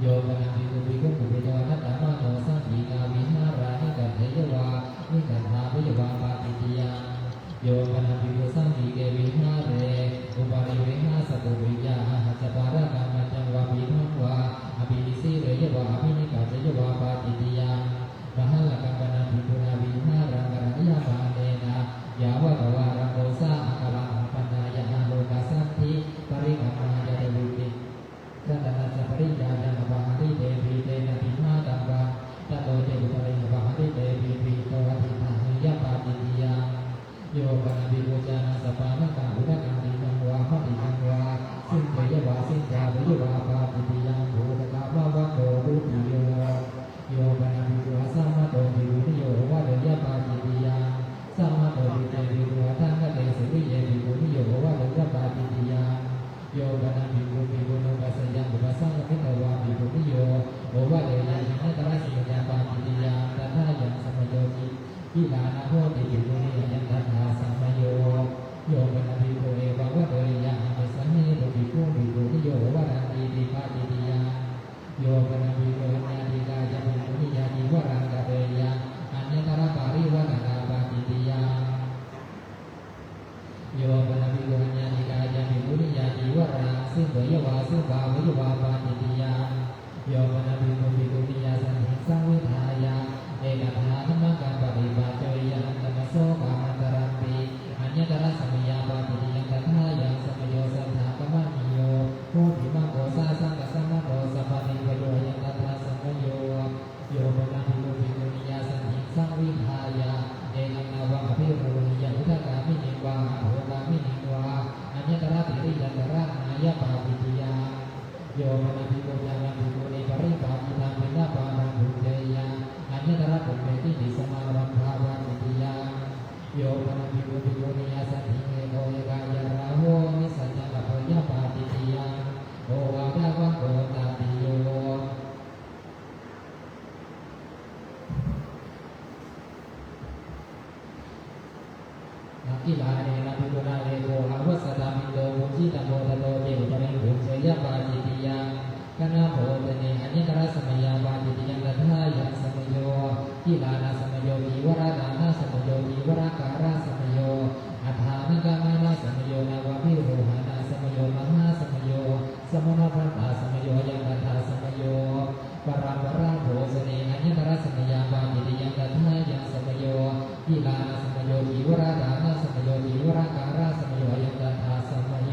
โยมนังภิกขุภิกขุปุปิโตนัตตะมะโนสังฆิกาวิหารานิกัตเถยวานิกัตถาวิยวาปาจิติยังโยมนังภิกขุสังฆิเกวิหาเรอุปาริเวหาสัพพุวิยาหัสสะปาระกัมมัจจังวาภิทังวาอภินิสีเรยวาอภินิกาเจยวาปาจิติยังมหาลกัมปนาภิกขุนาวิหารังกรัญญามาเนนะยาวะตวารังโกสะอัคคังปัญญายะโลกัสสันติปริกัมมายะเตวิติสัตตะสัพปริยาจังปะหะริเตปิเตนะภิมาตัมปะตะโตเจอุตริปะหะริเตปิปิโตอะทิฏฐาหิยะปาจิติยังโยปนาภิกขุจานะสัพพะนะกะอุทะกังติมังวาหะติมังวาสินเตยวาสินจาเตยวาปาจิติยังภูตกามาวะโตรุติโยโยปนาภิกขุสัมมาโตภิกขุนิโยวะเดยะปาจิติยังสัมมาโตภิกขุภิกขุทังกะเตสิวิเยภิกขุนิโยวะเดยะปาจิติยังโยปนาภิกขุภิกขุนุปัสสยังอุปสังฆิตวาภิกขุนิโยโอวะเดยะยังตระสิยะปาจิติยังตถายังสัมมโยติอิลานะโหติภิกขุนิยังตถาสัมมโยโยปนาภิกขุเอวะวะเดยะหัสสะหิภิกขุภิกขุนิโยวะรันติติปาจิติยังโยปนาภิกขุญาติกายะภิกขุนิยาติวะรังกะเตยะอัญญตระปาริวะนะนาปาจิติยังโยปนาภิกขุญาติกายะภิกขุนิยาติวะรังสิเตยวาสิบาวิวาปาจิติยังโยปนาภิกขุภิกขุนิยาสันหิสังวิทายะเอกทาธรรมกัมปะริปาจอยะอันตมโสกามันตรันติอัญญตระสัมยาปาจิติยังตถายังสัมโยสัทธากมะนิโยโพธิมังโกสาสังกัสสะมะโนสัพพะนิโยยังตถาสัมโยโยปนาภิกขุภิกขุนิยาสันหิสังวิทายะเอกนาวะอภิรูณิยะอุทกามินิวาโหกามินิวาอัญญตระติริยันตระนายะปาจิติยังโยปนาภิกขุญาณภิกขุนิปริปาจิตังปิณปานังภูเจยะอัญญตระปุเปติติสมารัมภาวะจิติยังโยปนาภิกขุภิกขุนิยาสันหิเอโกเอกายะราโหนิสัจจกัปปยะปาจิติยังโอวาทะวะโกตติโยอิลาเนนะภิกขุนาเรโกอาวัสสะตามิโตมุจิตังโมทะโตเจอุตริภูเจยะปาจิติยังคณะโพธเนอัญญตระสัมยาปาจิติยังตถายังสัมโยอิลานะสัมโยวิวรดานะสัมโยวิวรการะสัมโยอัฏฐานะกามานะสัมโยนาวะพิโรหานะสัมโยมหาสัมโยสมณพัตตาสัมโยยังตถาสัมโยปรัมปราโภสเนอัญญตระสัมยาปาจิติยังตถายังสัมโยอิลานะสัมโยวิวรดานะสัมโยวิวรการะสัมโยยังตถาสัมโย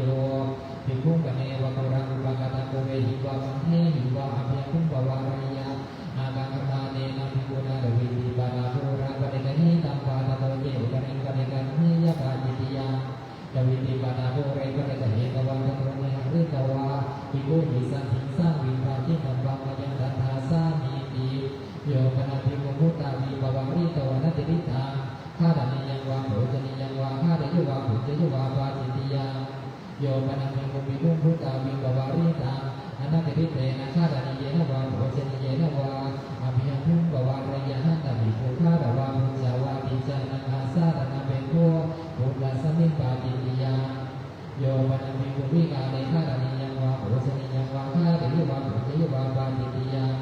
ภิกขุกะเนวะโกรังอุปกตะโกเวหิวะมังเทหิวะอภิคุปปวารายะอากังกมาเนนะภิกขุนาวิธิปานาโหรังปะเนกะหิตัมปาตะโตเจอุตริปะเนกะหิยะปาจิติยังยะวิธิปานาโหเรปะเนกะหิตวะตะโตเนหะริตวะภิกขุหิสันทิสังวิภาจิตัมปังมะยังตัทธาสามิติโยปนะภิกขุพุทธาวิภวาริตวะนะติริตังข้าดานิยังวะโภชนิยังวะข้าเดยวะภูเจยวะปาจิติยังโยปนะภิกขุภิกขุพุทธาวิภวาริตังอนัตติริเตนะข้าดานิเยนะวะโภชนิเยนะวะอภิยังพุภวารายะหันตภิกขุข้าดาวะพุจาวะติจานังอาสาตนะเปโกพุทธสมิปาจิติยังโยปนะภิกขุภิกขาเนข้าดานิยังวะโภชนิยังวะข้าเดยวะภูเจยวะปาจิติยัง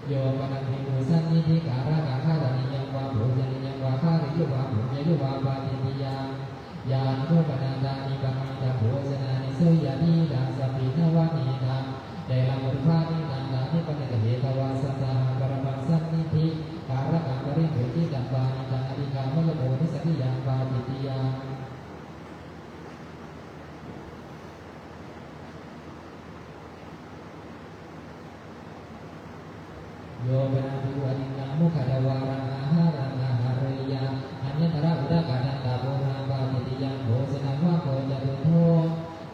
โยปนะภิกขุสันนิธิการะข้าดานิยังวะโภชนิยังวะข้าเดยวะภูเจยวะปาจิติยังยานุปนันตานิบังมิตาโภชนานิเสยานิดังสัพพินวะนิทังเดลังอุปาณินันตานิปะเนกะเหตวาสัตตาปรมังสันนิธิการะกังปริเภทิตัมปานิตังอธิกามะโยโภนิส ธิยังปาติติยังโยปนาภิวัตินามุขดาวารังอาหารังอาหารยาอัญญตระอุดกานันตาโพนาปาติติยังโภชนะวะโคจตุโท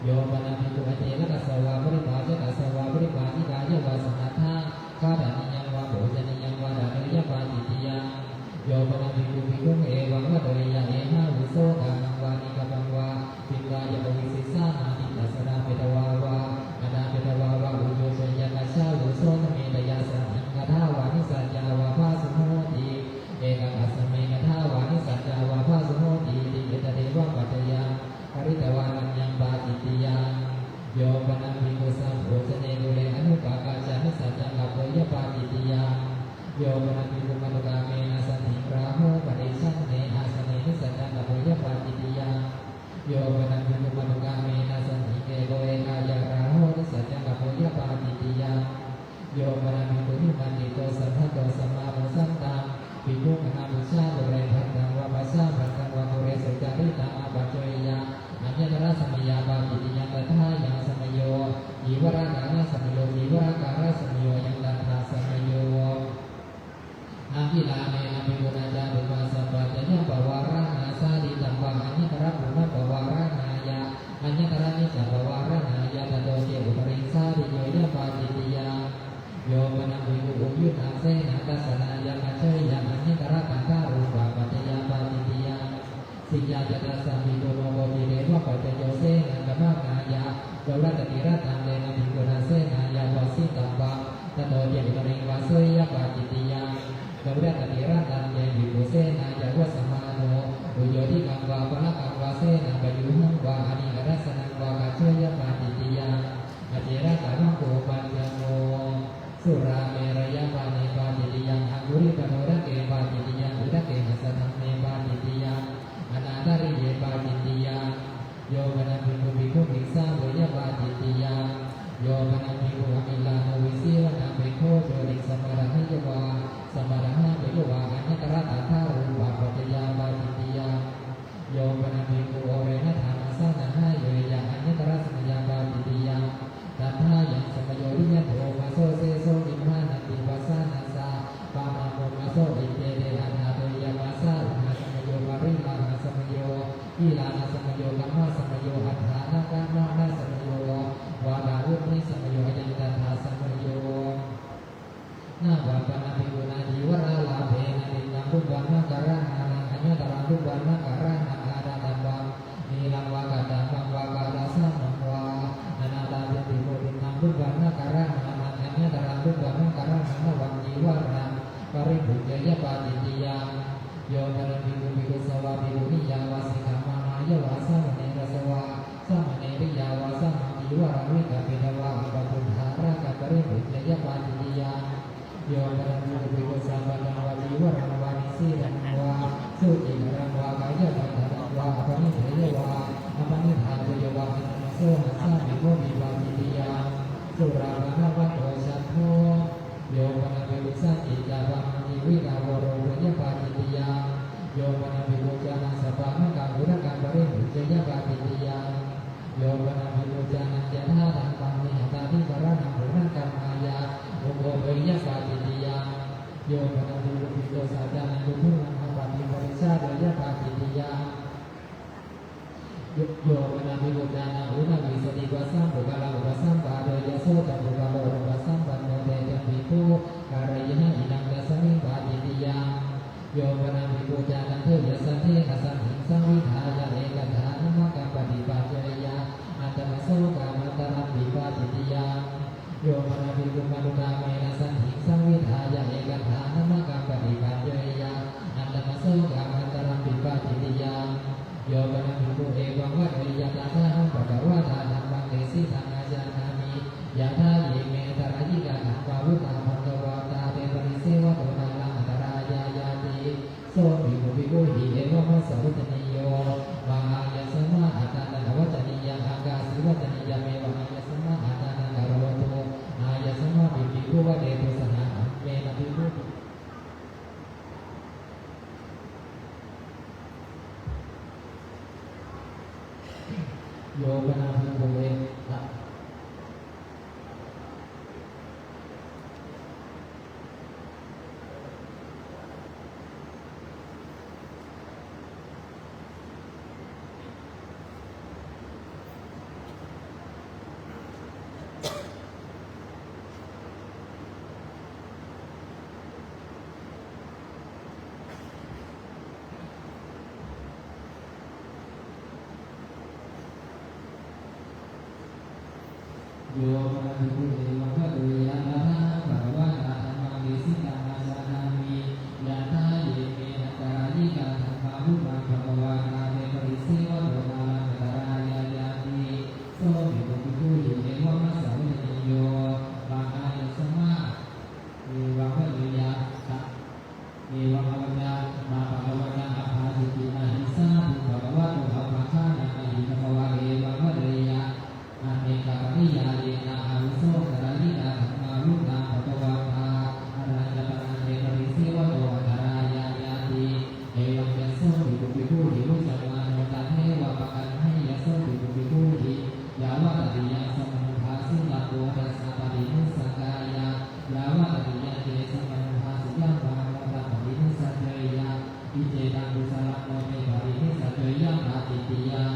โยปนาภิวัติละกัสสวาบริภาเจกัสสวาบริภาทิกายะวาสนัทธาคาดานิยังวาโภชนิยังวาดานิยปาติติยังโยปนาภิกุภิกุเอวังวะโตยะเอหะวิโสกานังวานิกบังวาปิวายะปวิสิสานาติตัสสะเปตวาวาอนาเปตวาวาอุโยชยกัสสะวิโสทเมตยาสังฆทาวานิสัจจาวาภาสุโหติเอกัสสเมกทาวานิสัจจาวาภาสุโหติติเอตเทวะปัจจยังปริตวานัญญังปาติติยังโยปนังภิกขุสังโฆชเนตุเรอนุปากาจานิสัจจังกัปโปยะปาติติยังโยปนังภิกขุมนุกาเมนะสันติราโหปฏิสันเนอาสเนนิสัจจังกัปโปยะปาติติยังโยปนังภิกขุมนุกาเมนะสันติเกโกเอกายะราโหนิสัจจังกัปโปยะปาติติยังโยปนังภิกขุนิมันติโตสัมภะโตสัมมาสัมสันตังภิกขุอนาภิชาโตเรภัตตังวะปัสสะภัตตังวะโตเรสุจาริตังอาปัจโจยะอัญญตระสมัยยาปาติติยังตถายังสมัยโยอีวรากานะสมัยโยอีวราการะสมัยโยยังตันทาสมัยโยอาภิลาเนนะภิกขุนาจารุมาสัพพะจยะปวารานาสาดิตัมปังอัญญตระภูมะปวารานายะอัญญตระนิจัปวารานายะตโตเจอุปริสาดิโยยะปาติติยังโยมนะภิกขุอุยุนาเสนะตัสสนายะมัจเจยังอัญญตระกันธารูปะปัจจยาปาติติยังสิยาจตัสสะภิกขุโนโภติเรวะปัจจโยเสนะกัมมานายะโยรัตติรัตตังเลนะภิกขุนาเสนายะวาสิตัมปะตโตเจอุปริวาเสยะปาติติยังโยรัตติรัตตังเลภิกขุเสนายะวะสมาโนอุโยติกังวาปะละกังวาเสนะปะยุหังวาอนิกรัสสนังวากัจเจยะปาติติยังอเจระตะนังโกปัญญโนสุราเมรยะปานิปาติติยังอังคุริปโนระเกปาติติยังอุทะเกหัสสะธัมเมปาติติยังอนาถาริเยปาติติยังโยมนะภิกขุภิกขุภิกษุโวยะปาติติยังโยมนะภิกขุอมิลาโนวิสีวนะภิกขุโยนิสมารหิยวาสมารหะภิกขุวาอัญญตระตถารูปะปัจจยาปาติติยังโยมนะภิกขุโอเรนะธรรมสนะหะโยยังอัญญตระสมยาปาติติยังตัทธายังสมโยริยะโทมาโสเสโสอิมหานันติปัสสานัสสะปามาโมมาโสอิเตเตอะนาโตยะมาสะอุหะสมโยปาริลาหะสมโยอีลานะสมโยกัมมะสมโยอัฏฐานะกัมมะนะสมโยวาดาอุปนิสมโยยังตัทธาสมโยนาวะปะนะภิกขุนาจีวราลาเภนะตินังทุวันนะการะนานังอัญญตระทุวันนะการะนาอาดาตัมวังนีลังวากาตัมมังวากาลาสัมมังวาอนาตาภิกขุโพธินังทุวันนะการะนานังอัญญตระทุวันนะการะนาวังจีวรังปริภุเจยะปาติติยังโยมนะภิกขุภิกขุสวาภิกขุนิยาวาสิกขามามายะวาสามเณรสวาสามเณริยาวาสามังจีวรังวิกาปิตวาอุปปุถาระกัปริภุเจยะปาติติยังโยมนะภิกขุภิกขุสัมปันนังวาจีวรังวานิสีรังวาสุจิรังวากายะปัฏฐังวาอปนิเทยวาอปนิธาโยวาหินโสหัสสะภิกขุวิวาติติยังสุราภะวะโตสัทโธโยมนะภิกขุสัจจิจาวังนิวิกาวโรเวยะปาติติยังโยมนะภิกขุจานัสสะปะมะกังอุรกังปริภุเจยะปาติติยังโยมนะภิกขุจานันจะทาทังปังนิหตาภิกรณังโหรังกัมมายาอุโภเวยะปาติติยังโยมนะภิกขุภิกขุสัจจานันตุพุนังอปฏิปริสาเวยะปาติติยังโยมนะภิกขุจานังอุณวิสติวัสสัมปุกะลาอุปสัมปาเดยะโสตัมปุกะโลอุปสัมปันโนเตจัมภิกขุการยะอินังกัสสมิปาติติยังโยมนะภิกขุจานังเทยะสันเทนะสันหิงสังวิทายะเอกถานะมะกัปปฏิปัจจยะอัตตมะโสกามัตตรัมปิปาติติยังโยมนะภิกขุมนุกาเมนะสันหิงสังวิทายะเอกถานะมะกัปปฏิปัจจยะอัตตมะโสกามัตตรัมปิปาติติยังโยมนะภิกขุเอวังวะเอยะตถาหังปะกวะตาธัมมังเตสิทังอาจานามิยะถาเยเมตระยิกาขังวาวุตาภังกวาตาเตปริเสวะโตนาลังอัตรายายาติโสภิกขุภิกขุหิเอวะมัสสะวุตนิโยมหายะสมะอัตตานังวัจจนิยังอากาสิวัจจนิยะเมวะหายะสมะอัตตานังกโรโตหายะสมะภิกขุวะ โยมะภิกขุเอวังวะเตยะนะทังภะคะวะตาธัมมังเดสิตังอาจานามิยะถาเยเมนะกายิกาธัมมาวุมังภะคะวะตาเตปริเสวะโตนาลังกตรายายาติโสภิกขุเอวังมัสสะวินิโยบางอายัสสมะเอวังวะเตยะเอวังอวัจจะมาภะคะวะตาอาภาสิตินะหิสาภะคะวะโตอะภะคะนะนะหิภะคะวะเอวังวะเตยะอาเมกะปริยาเยนะอาวุโสกะระยิกาธัมมาวุนาภะคะวะตาอะระหันตปะนันเตปริเสวะโตอะทารายายาติเอวังยัสโสภิกขุภิกขุหิวุจมาโนตันเทวะปะกันให้ยัสโสภิกขุภิกขุหิยาวะตติยังสมนุภาสิลาโภตัสสะปะริมุสสกายายาวะตติยังเตสมนุภาสิยังปะโนตัสปะริมุสสะเจยะอิเจตังกุสลังโนเมปะริมุสสะเจยะปะติติยัง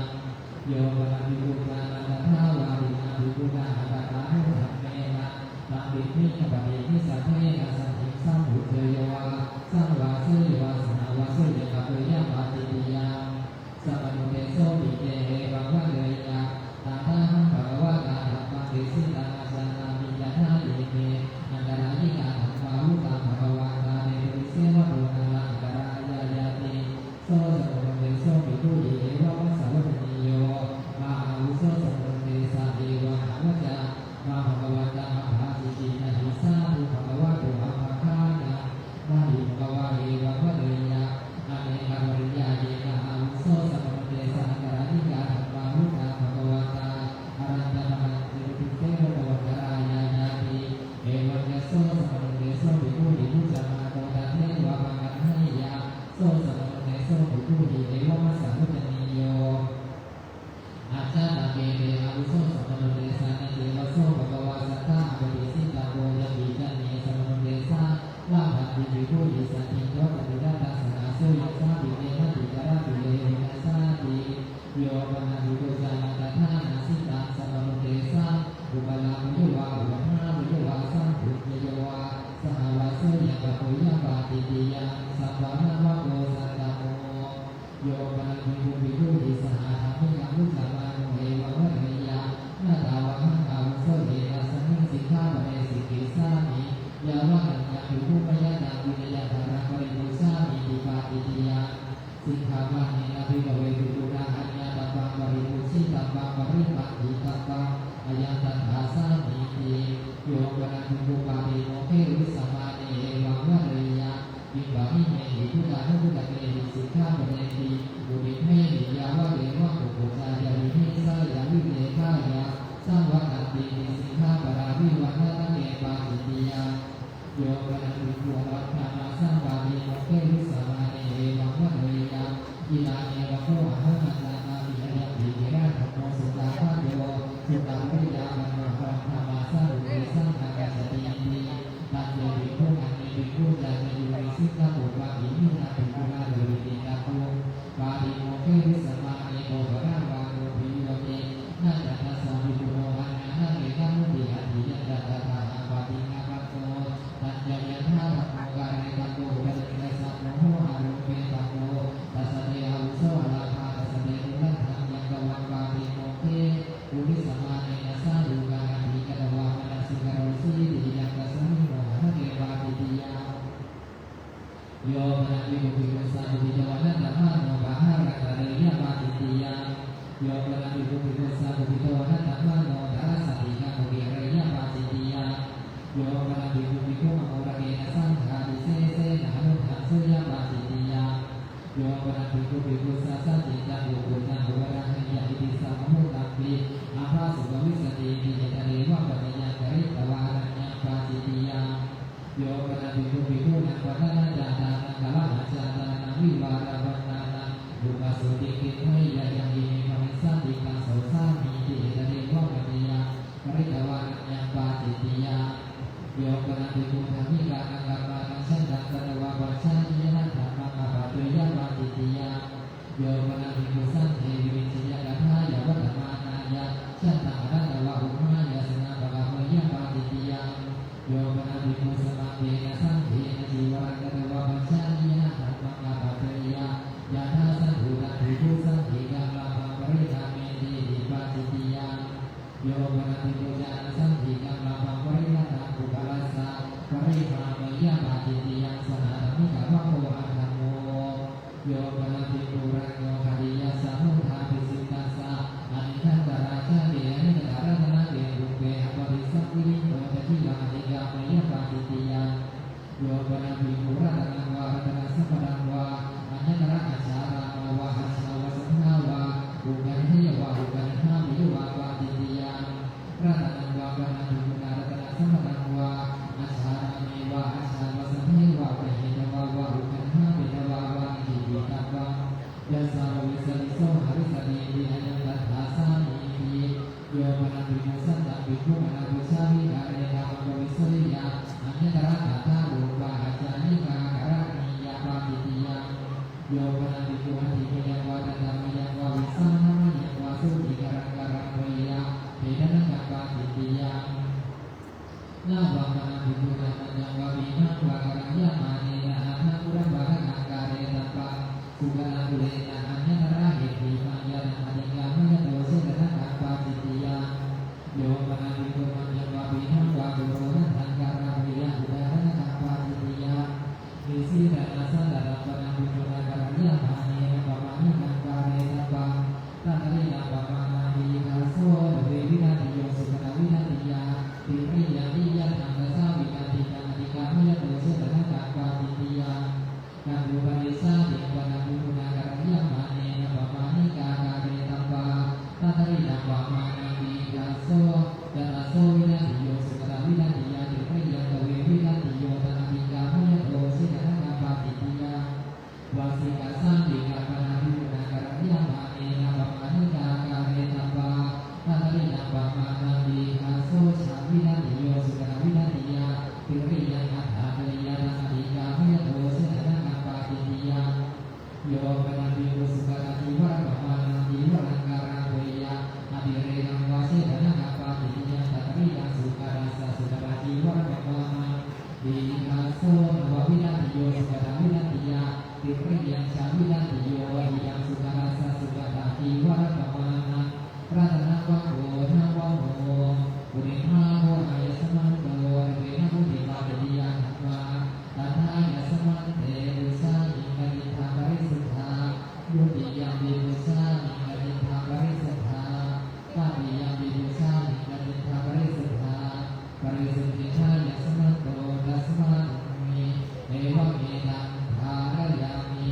โยมะภิกขุนานันทาวารินาภิกขุนาหะตาหุธัมเมนะตังบิมิขปะริมิสสะเทนะสันติสัมพุทเทยวะสังวาเสยวะสนาวาเสยะกะเปยะปะติติยังสัมมุเตโสปิเตเอวังวะเตยะตาทังภะคะวะตาธัมมังเดสิตังอาจานามิยะถาเยเมอันตรายิกาธัมมาวุตังภะคะวะตาเตปริเสวะโตนาลังกตรายายาติโสสัมมุเตโสภิกขุเอวังมัสสะวะนิโยมาอาวุโสสัมมุเตสะเอวังหาวะจามาภะคะวะตาอะภาสิตินะหิสาภะคะวะโตอะภะคะนะนะหิภะคะวะเอวังวะเตยะอาเมกะปริยาเยนะอาวุโสสัมมุเตสะกะระยิกาธัมมาวุนาภะคะวะตาอะระหันตปะนันเตปริเสวะโตอะทารายายาติเอวังยัสโสสัมมุเตโสภิกขุหิวุจมาโนตันเทวะปะกันให้ยะโสสัมมุเตโสภิกขุหิเอวังมัสสะวุจนิโยอาจาตะเกเตอาวุโสสัมมุเตสะนะเทวะโสภะคะวะสัทธาอภิสิตาโกยะปิจันเนสัมมุเตสะลาภัตติภิกขุหิสันติโยปฏิดัตตสนาโสยัสสะปิเตนะติจาระตุเลหินัสสาติโยปะนะภิกขุจานะตถานาสิตังสัมมุเตสะอุปลาภุยวะอุปหาภุยวะสัมพุทธเยวะสหวาโสยะกะโพยะปาติติยังสัพพะนะวะโกสัตตโมโยปะนะภิกขุภิกขุหิสหธรรมิยังมุตตะมาโนเอวังวะเตยะนาตาวะหังอาวุโสเอนะสัมมิสิกขาปะเนสิกิสามิยาวะหังยังภิกขุปยะตังวินยะธารังปริมุสามิติปาติติยังสิกขาวะเนนะภิกขเวภิกขุนาหัญญาตัปปังปริมุสิตัปปังปริปัตติตัปปังอายันตัสสะสามิติโยปะนะภิกขุปาติโมเขวิสัมมาเนเอวังวะเตยะวิปะหิเมหิพุทธานุพุทธเกหิสิกขาปะเนติบุริเมหิยาวะเรวะโกโกจายะริหิสายะวิเตฆายะสังวะตันติสิกขาปะราวิวัฒนะเกปาติติยะโยปะนะภิกขุวัฏฐานาสังวานิโมเขวิสัมมาเนเอวังวะเตยะอิลาเนวะโคอะหังอัตตานามิอะยัพพิเกระธัมโมสุตตาภะโยสุตตาวิยามังคะธรรมาสารุเตสังฆกัสสติยันติตัจเจภิกขุอันเนภิกขุจานะยุริสิกขาปุปะหิมินาภิกขุนาโดริติกาปุปาติโมเขวิสัมมาเนโกภะคะวะโตภิโยเตนะจัตตะสาวิปุโนหันนะเกตังมุติหัตถิยัตตะตะหะปาติงะปัสโสตัจเจยันทะธัมโมกะเรตังโกปะติงะสัมโมโหอารุเปตังโกตัสสะเตอาวุโสอะลาภาตัสสะเตอุลัฏฐังยังกวังปาติโมเขอุริสัมมาเนนะสาดุกานิกะตวะมะนะสิกะโรสีติยังกัสสมิโมหะเกปาติติยังโยปะนะภิกขุภิกขุสัพพิจวัฏฏะมะโนปะหะระกะเรยะปาติติยังโยปะนะภิกขุภิกขุสัพพิจวัฏฏะมะโนทารัสสะติกะโมเกเรยะปาติติยังโยปะนะภิกขุภิกขุมะโมระเกนะสังฆาติเสเสนะอนุทัสสยะปาติติยังโยปะนะภิกขุภิกขุสัสสะติจังโยปุญญังโวระหังยะอิติสัมมุตัปปิอาภาสุขวิสติติยะตะเรวะปะเนยังกริตวารัญญังปาติติยังโยปะนะภิกขุภิกขุนังปะทะนะจาตานังกะละนะจาตานังวิวาระวัฏฏานังบุปสุติกิจให้ยะยังอิเมภวิสันติกังโสสามิติยะตะเรวะปะเนยังกริตวารัญญังปาติติยังโยปะนะภิกขุธรรมิกานังกัมมานังสันตังสะวะปัจฉานินะธัมมังอะปะเตยะปาติติยังโยปะนะภิกขุสังเทวิชยะกะทายะวัฏมานายะสันตังอะระตวะอุมายะสนะภะคะเวยะปาติติยังโยปะนะภิกขุสมาเทนะสังเทนะจีวรังกะตวะปัจฉานินะธัมมังอะปะเตยะยะถาสันตุนะภิกขุสังเทกังลาภังปริธาเมติปาติติยังโยปะนะภิกขุจานะ ยาปาติติยังสหธรรมิกาวะโคอัตถโมโยปนาภิปุรังโยคดิยาสมุทาภิสิตัสสะอนิทันตราชาเดหิตารัตนะเดบุเปหปริสัพพิริโตตถิลานิกามยปาติติยังโยปนาภิปุรัตนังวารัตนะสัพพดังวาอัญญตระอาชารามาวะหัสสาวะสัทธาวะบุกันิยวะบุกันิหามิยวะปาติติยังรัตนังวาปนาภิปุนารัตนะสัพพดังวาอาชารามิวะอาชาวะสัทเทวะปะหิตวะวะบุกันิหามิยวะวะอิทิตัพพะยะสาวะวิสริโสหริสติวิอัญญตัสสะสามิภิโยปนาภิปุสัตตะภิกขุมนาภิชามิกาเรนะภวิสริยะอัญญตระตถารูปะอาจานิกาการะนิยาปาติติยังโยปนาภิกขุหันติยังวะตัตถะยังวะวิสานะยังวะสุติกรังการะเวยะเทนะนังปาติติยังนาวังปนาภิกขุนันยังวะวินังวะกรังยะมาเนนะอาหังอุรังวะกังการะตัปปะสุกนาบุเรนะอัญญตระเหติมัญญาณอนิกามยโตเสนะนังปาติติยังโยปนาภิกขุนันยังวะวินังวะกุโรนังการะเวยะอุดาระนังปาติติยังนิสีนะอาสันดาปนาภิกขุนังกังยะมาเนนะปะมานิกังการะตัปปะตัณหินะปะมานาภิคาโสเววินาติโยสุขวินาติยาติริยานิยะนังสาวินาติกาติกามยโตเสนะนังปาติติยังกังรูปนิสาติปนาภิกขุนังกังยะมาเนนะปะมานิกาการะตัปปะตัณหินะปะมานาภิคาโสยะตาโสวินาติโยสุขวินาติยาติริยาเววินาติโยตนาภิกามยโตเสนะนังปาติติยังวาสิกาสังติกาปนาภิกขุนังกังยะมาเนนะปะมานิกาการะตัปปะตัณหินะปะมานาภิคาโสชาวินาติโยสุขวินาติยาติริยาอัตถะริยานังอธิกามยโตเสนะนังปาติติยังโยปนาภิกขุสุขติวะปะมานาภิวะรังการะเวยะอภิเรนังวาเสนะนังปาติติยังตัตริยังสุขรัสสะสุขติวะปะมานาภิคาโสนวะวินาติโยสุขวินาติยาติริยังชาวินาติโยวะหิยังสุขรัสสะสุขติวะปะมานารัตนะวะโกนะวะโมปุริมาโหอายสมันโตเวนะมุติปาติติยังธัมมาตัทายสมันเตวิสามิงกิทาปริสุทธายุติยังวิมุสามิงกิทาปริสุทธาปาติยังวิมุสามิงกิทาปริสุทธาปริสุทธิชายสมันโตตัสมาตุมิเอวะเมตังภารยามิ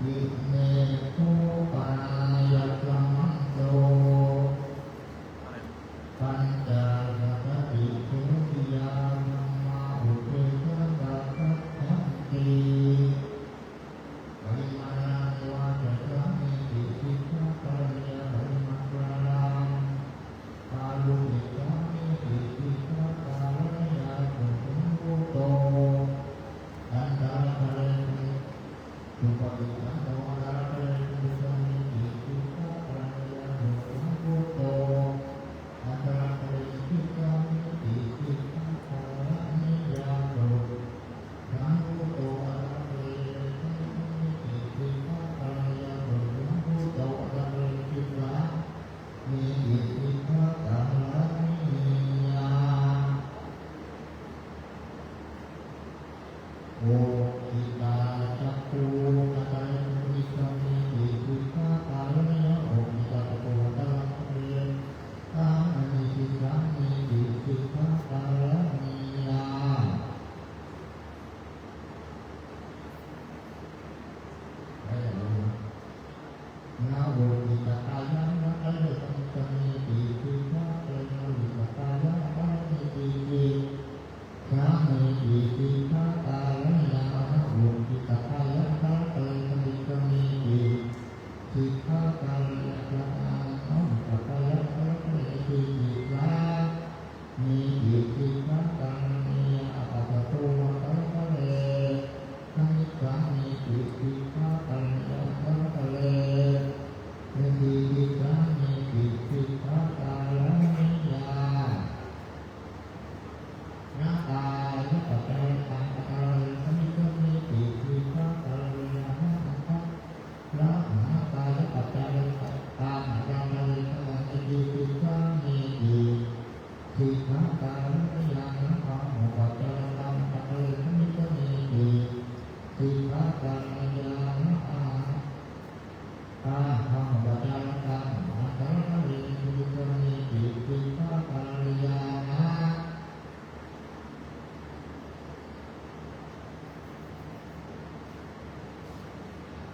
อิเมโคปายะสัมมัสโสปัญจวัคติโสติยานัมมาอุเทศะกัปปันติปริมาณังวาจาสัมมิติสิกขาปะริยาปริมัตตานังปาลุมิสัมมิติสิกขาปะริยาปุถุมุโตอันตาภะเรสุปฏิปันโนอะระหะโตสัมมิติสิกขาปะริยาปุถุมุโตอันตาภะเรสิกขามิติสิกขาปะริยาโตสัมมุโตอะระหะโตสัมมิติสิกขาปะริยาปุถุมุโตอะระหะโตสิกขามิติสิกขาปะริยาโอทิตาจักขุกตานิสัมมิติสิกขาปะริยาโอทิตาจักขุตานิตานิสิกขามิติสิกขาปะริยานาโวติตายังนะอะระสัมสัมมิติสิกขาปะริยาวิปัสสนาปะริติติสามิติสิกขาปะริยานะโวติตายังนะอะระสัมสัมมิติสิกขาปะริยาสัมมาสัมปะยังนะปะริติติสามิติสิกขาปะริยาปัสสโตอะระหะเรสัมมิสามิติสิกขาปะริยาอะระหะเรนิติติสามิติสิกขาปะริยานาตายะปัจจัยตังปะการิสัมมิสัมมิติสิกขาปะริยานะทัพละนาตายะปัจจัยตังปะการิสัมมิติสิกขามิติสิกขาปะริยานะธัมโมปัจจัยตังปะการิสัมมิสัมมิติสิกขาปะริยานะธัมโมปัจจัยตังปะการิสัมมิสัมมิติสิกขาปะริยานะ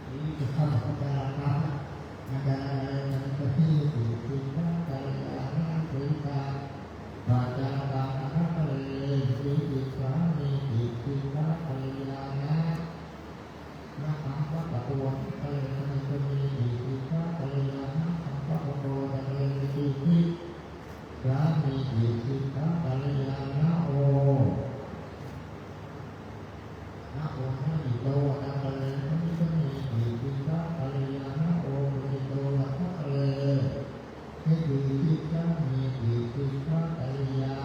อิทิขังปะจาระนะจาระปะทิติสิกขาปะริยานะปุริตาปัจจาระอะระหะเรสิกิสามิติสิกขาปะริยานะนะสังฆะปะโตอะระสัมสัมมิติสิกขาปะริยานะสังฆะปะโตอะระสิกิสามิติสิกขาปะริยานะโอนะโอนะอิโตอะระหะเรสัมมิสัมมิติสิกขาปะริยานะโออิโตอะระหะเรสิกิสิกขามิติสิกขาปะริยา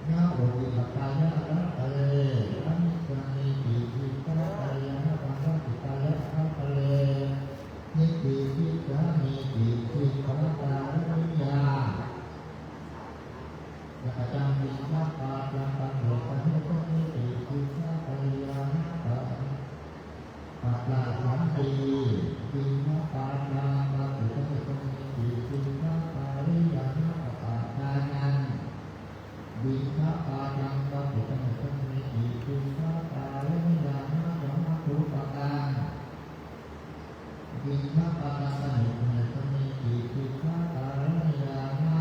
นะโอวิปัสสายะอะระหะเรสัมมิสัมมิติสิกขาปะริยานะปัญญาสิกายะอะระหะเรสิกิสิกขามิติสิกขาปะริยานะปัจจังวินาศปาจังปัญโยปัญญาสัมมิติสิกขาปะริยานะปัจจาสันติวินาศปาจังปัญโยสัมมิติสิกขาปะริยานะปัจจานังวินาศปาจังปัญโยสัมมิติสิกขาปะริยานะสัมมาทุปะกังวินาศปาจังปัญโยสัมมิติสิกขาปะริยานะ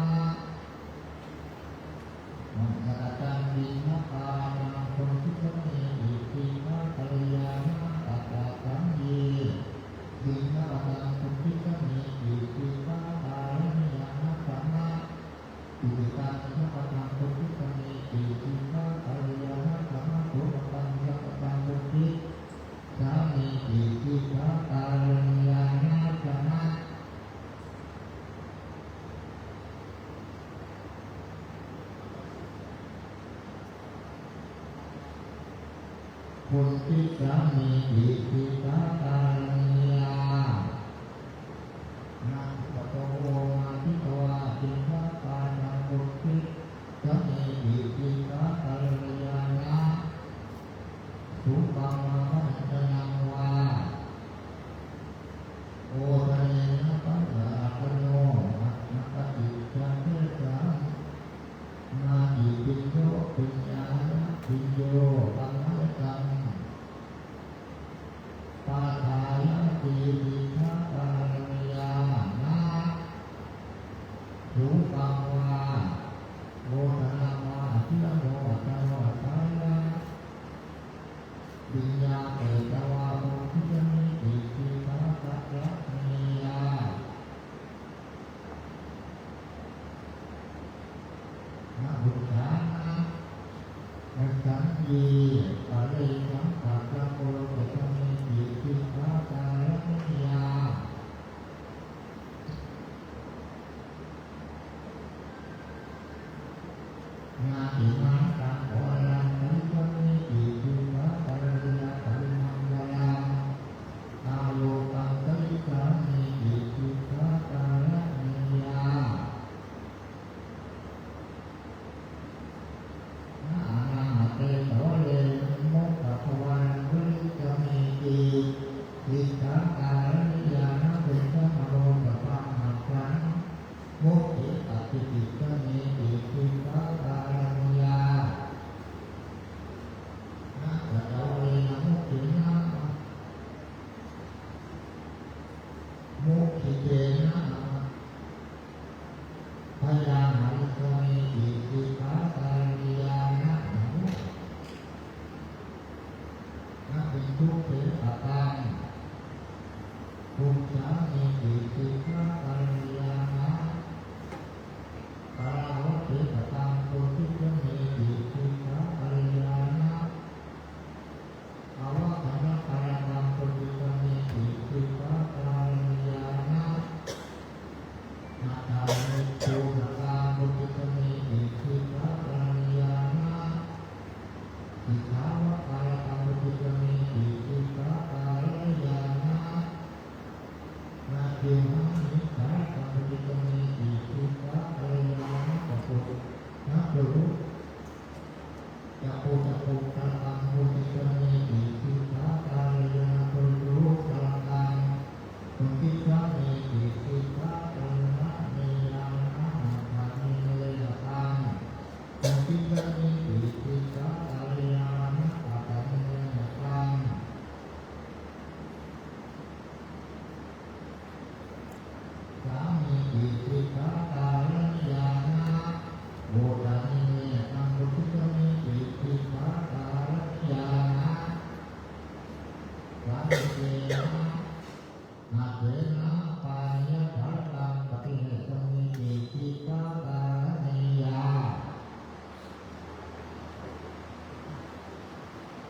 มังคลจันตินะปานังคนทิสัมมิติสิกขาปะริยานะปัจจาสัมยีวินาศปังคนทิสัมมิติสิกขาปะริยานะสัมมาตุตังสัพพังคนทิสัมมิติสิกขาปะริยานะสัมมาตุตังสัพพังคนทิสัมมิติสิกขาปะริยานะสัมมาคนที่สามีติสิกขาปะริยานังปะโตมาทิโตสิกขาปะนังคนที่สามีติสิกขาปะริยานะสุปังมาพันธนังวาโอทะเนนะปัญญาปโนอัตถะติจันเทสังนาติปิโยปิญญาณปิโยปัญ ติเจนะพยาหันโกมิติสิกขาปาริยานะนะเป็นทุกข์เป็นอาการภูมิใจมีติสิกขาปาริยานะปาราโหติปตังโพธิจะมีติสิกขาปาริยานะอาวะธรรมปาราตังโพธิจะมีติสิกขาปาริยานะนาตามิภูมิกาโพธิจะมีติสิกขาปาริยานะสิกขาวะปาราตังโพธิจะมีติสิกขาปาริยานะนาเกียมนิสาตังโพธิจะมีติสิกขาปาริยานะปะปุนะปุจะปุจะปุตตังโพธิจะมีติสิกขาปาริยานะปุรุตตังโพธิจะมีติสิกขาปาริยานิยานะนาคามิเลนะตังโพธิจะมีติสิกขาปาริยานะปัตตามิเลนะตังสามีติสิกขาปาริยานะโบราณนิเลนะตังโพธิจะมีติสิกขาปาริยานะสามีเตนะนาเถนะปานิยถาตังปฏิเหตุมีติสิกขาปาริยา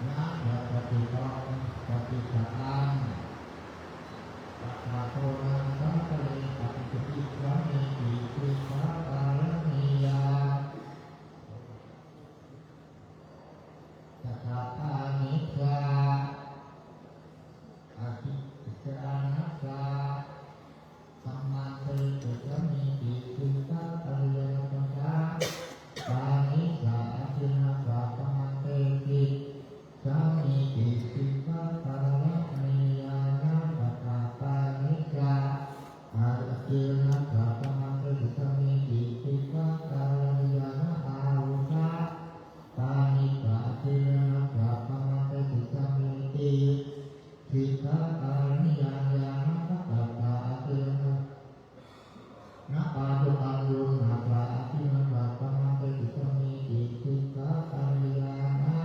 นะยะปฏิปังปฏิฆังปัฏฐาโทนังสังฆะเลปฏิจจิกามิติสิกขาปาริยาสัทธาปานิสาอาทิสรานัสสาสัมมาเตตุจะมีติสิกขาปาริยาปัญญาปานิสาอาทินาสาสัมมาเตติสามีติสิกขาปาริยานะปัฏฐาปานิสาอาทินาสาสัมมาเตตุสามีติสิกขาปาริยานะอาหุสาปานิสาอาทินาสาสัมมาเตตุสามีติสิกขาปาริยานะปัฏฐาปาอาทินานะปาตุตังโยนะปาอาทินาสาสัมมาเตตุสามีติสิกขาปาริยานะ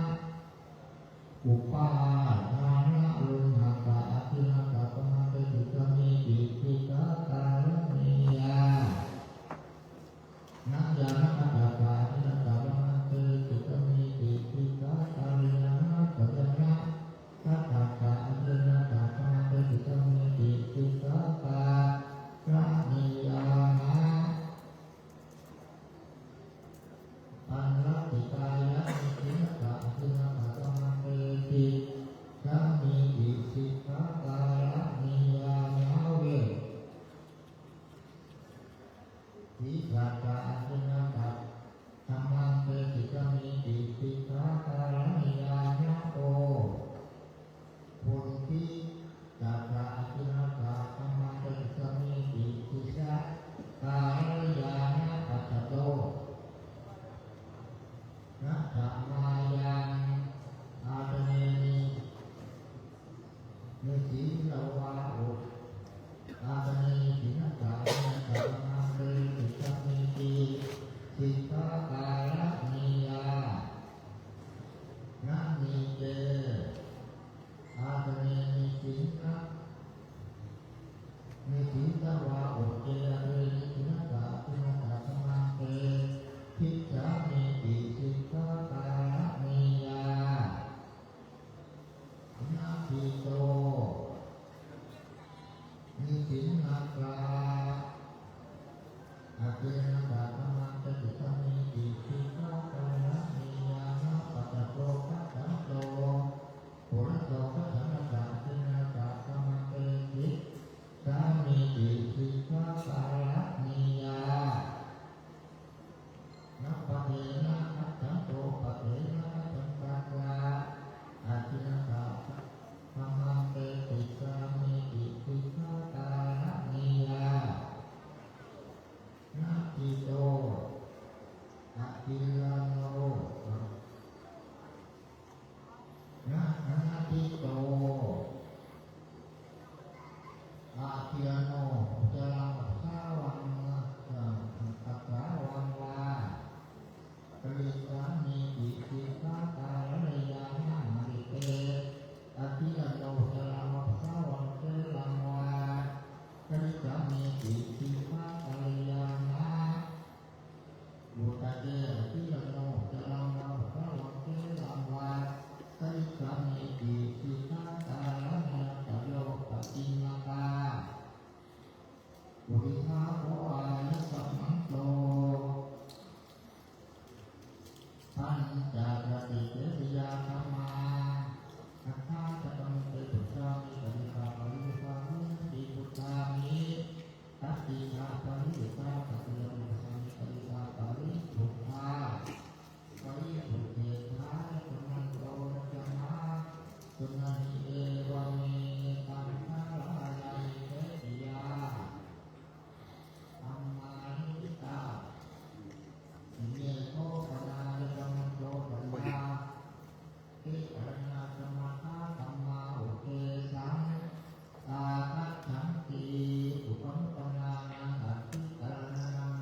อุปาทานะลุณหะปะอาทินะปะปะมะเตติสามีติสิกขาปาริยานะญาณปัฏฐาปะอาทินะปะปะมะเตติสามีติสิกขาปาริยานะปัจจนะปัฏฐาปะอาทินะปะปะมะเตติสามีติสิกขาปาริยานะปัญญติกายะนิสินะปะอาทินะปะปะมะเตติสามีติสิกขาปาริยานะเววิสัชฌะอาทินะปะธัมมังเตติสามีติสิกขาปาริยานะโอพุทธิสัจจะอาทินะปะธัมมังเตติสามีติสิกขาปาริยานะปัจจโตนะธัมมายังอาตเนนิเนสีลาวาโออาตเนสินะสานะสัมมาเตติสามีติสิกขาปาริยานะมิเตอาตเนนิสินะเนสีลาวาโอเจระเรนิสินะสาสินะสาสัมมาเตทิสามีติสิกขาปาริยานาทิโตนิสินาคาอาเจนะปะธัมมังเตติสามีติสิกขาปาริยานะปัจจโตกัจฉันโตปุระโตกัจฉันตะอาเจนะปะธัมมังเตติสามีติสิกขาปาริยานะปะเทนะกัจฉันโตปะเทนะกัจฉันตะอาทินะปะธัมมังเตติสามีติสิกขาปาริยานะทิโต บุริภาโวอายะสัมมังโตปัญจปฏิเจติยาธัมมาอัตถาจะตังเตตุชามิปริภาปริภามิติพุทธามิตัสติภาปริวิภาตัสติยามิสามิปริภาปริพุทธาปริพุทเทธาสุนันโตจะมาสุนันเอวะเมตัมภะลายายเตติยาธัมมานิตาเยโตปนายัมโตปัญญาติปนาสมาธาธัมมาอุเทสังตาทัจฉันติอุปนุปนานังอัตถิกรณัง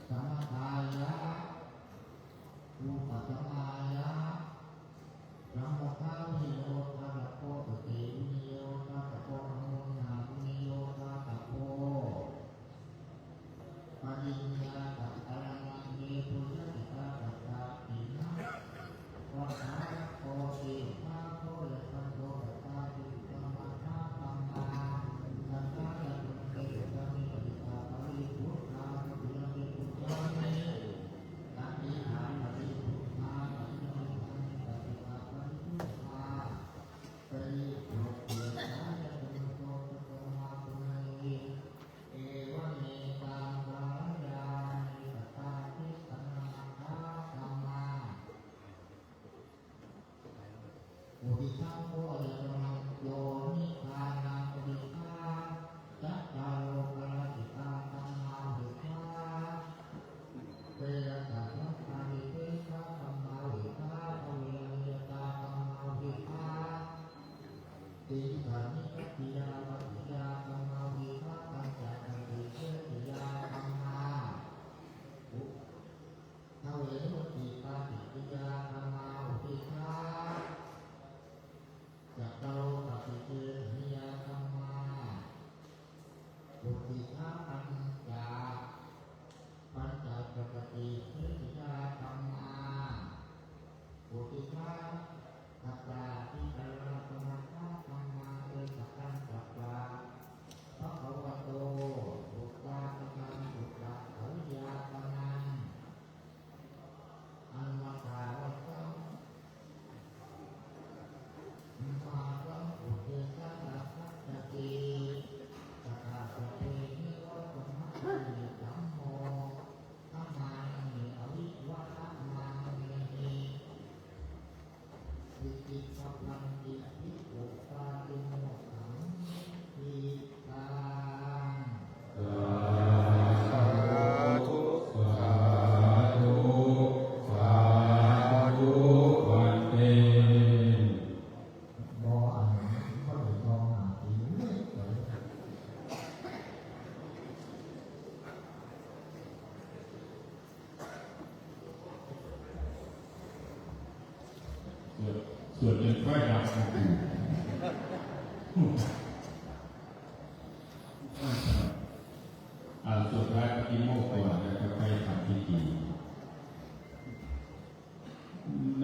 สมถายะอุปสัมมายะสัมปทาวิโยทาตะโพปฏิวิโยทาตะโพอโมนาวิโยทาตะโพปริญญาตัตตะนังเยปุยติตาตัตตะปินะวัฏฐาโพติภาโพยตันโตตัตตาปิตัมมาทาธัมมาสัทธายะตุเตสามิปริภาปริพุทธาปิยมิพุทธามิตัณหาปริพุทธาปิยมิสัมมิปริภาปริพุทธาปริพุทเทสายะตุโตตุโตมาปุณเยเอวะเมตังวายามิตตาทิสันนาคาธัมมาอุทิสังโฆยะมังโยนิทานังอุทิภาจัตตาโลกะติตาธัมมาหุภาเตระสัพพะนิเทศะธัมมาหุภาภเวเยตาธัมมาหุภาติสานิกัตติยาวัตติยาธัมมาหุภาปัญจปฏิเจติยาธัมมาภเววติปาติติยาธัมมาหุภาจัตตาโลกปิเจติยาธัมมาอุทิภาปัญจปัญจปฏิเจติยาธัมมาอุทิภาตัตตาปิตาลาสมาธาธัมมาเอสักขังจัตตาภะคะวะโตพุทธาภะคะวะพุทธะอริยาปนังอันมะขาวะสังมาสังอุเทสังรักขะติสกาปะเทนิโรธมะนิธัมโมธัมมานิอวิวัตมังนิสิกิสัพพันติภิกขุปาติโมกขังทิตัง สาธุสาธุสาธุวันเต บ่อันก็เลยทองหาตีเลย ส่วนเป็นค่อยดับนะสุดท้ายปฏิโมกข์ก่อนแล้วจะไปทำพิธี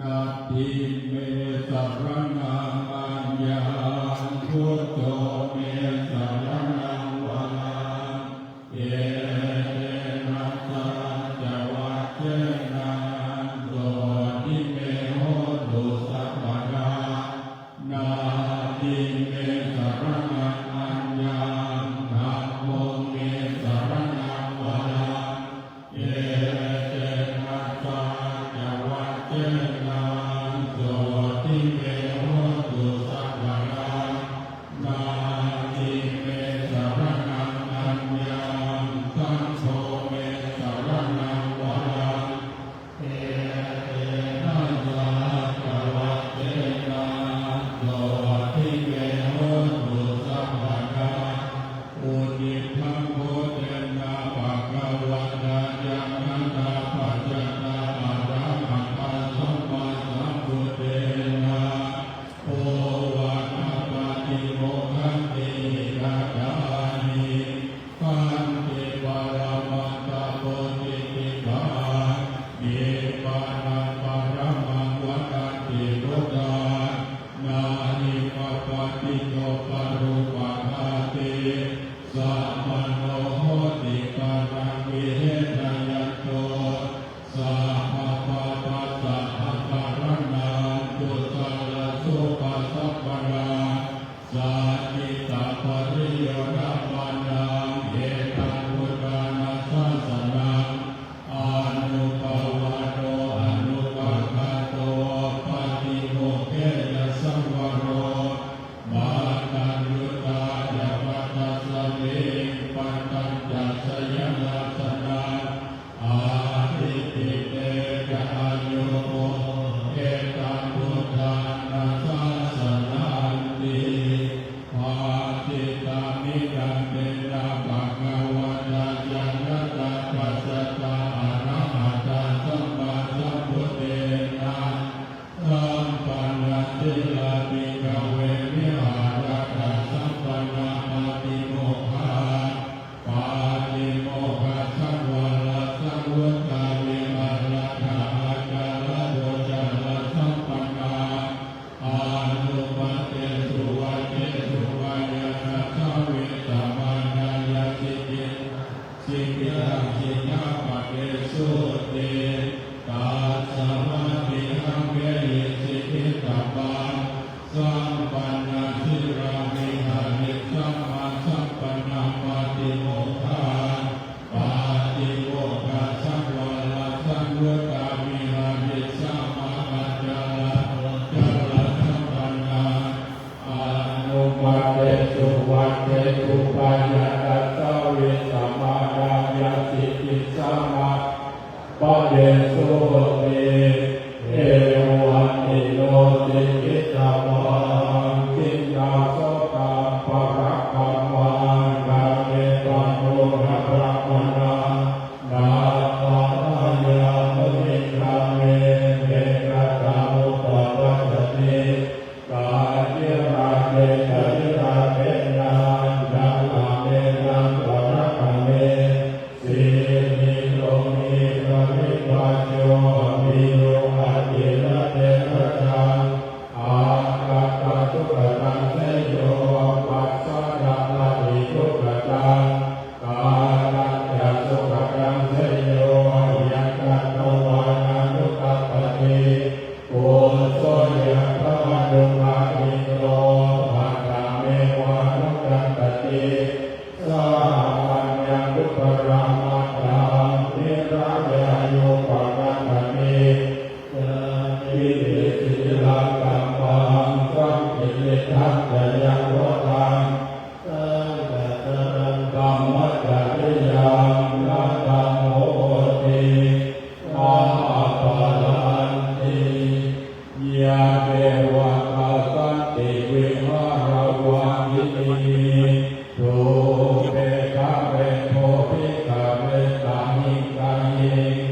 นาทีเมสรณังอัญญาพุทโธเมสรณังวาเอนะสาจวัจเจนะโสติเมโหตุสัพพะนาทีเมสรณังอัญญาธัมโมเมสรณังวาเอนะสาจวัจเจนะโสติเมโห ดันเตนะภะคะวะตายันตะปัสสะตะอะระหะตะสัมมาสัมพุทเทนะสัมปันนติลาภิกขเววิหารตะสัมปันนามาติโมกขาปาติโมกขสังวรสังวุตาวิหารตะอาจาระโดจาระสัมปันนาอานุปัสเตสุวัจเจสุวายานาสาวิตามานายาสิกิสิกิตังสิกขาปะเกสุเตตาสัมมาติหังเวหิสิกิตัปปะสัมปันนาสิรามิหานิสัมมาสัมปันนามาติโมกขาปาติโมกขาสังวรสังวุตาวิหานิสัมมาอาจาระจาระสัมปันนาอานุปัสเตสุวัจเจสุปายาตัสสะวิสัมมาดายาสิกิสัมมาปะเดสุเตเอวันติโนติกิตามังกินยาโสกาปะระกัมมังกาเมตันโนนะพระมนานาตายามมิกาเมเมกะตามุปะวัตติกาเยราเมตริราเมนานาลาเมนังปะระกะเมสีนิโลมิกะริวาโยมิโยอะติระเตระจังอาคาตาทุกขังเสยโยปัสสะดาลาภิทุกขังกาลังยะสุขขังเสยโยยักขันโตวานานุกัปปติโกโสยะพระวันตุภาคิโตภะกาเมวานุกัปปติสามัญญังทุกขรามัตตังนิราเยโยปะกัปปติอิติสิลังกัมปังสัมปิลิทังยะยังโวตังสังฆะตรังกัมมัจจริยังนัตตังโหติมาปะลันติยะเทวะตัสสันติวิหารวังยิติทุเปกะเวโพธิกะเวตาหิกะยิ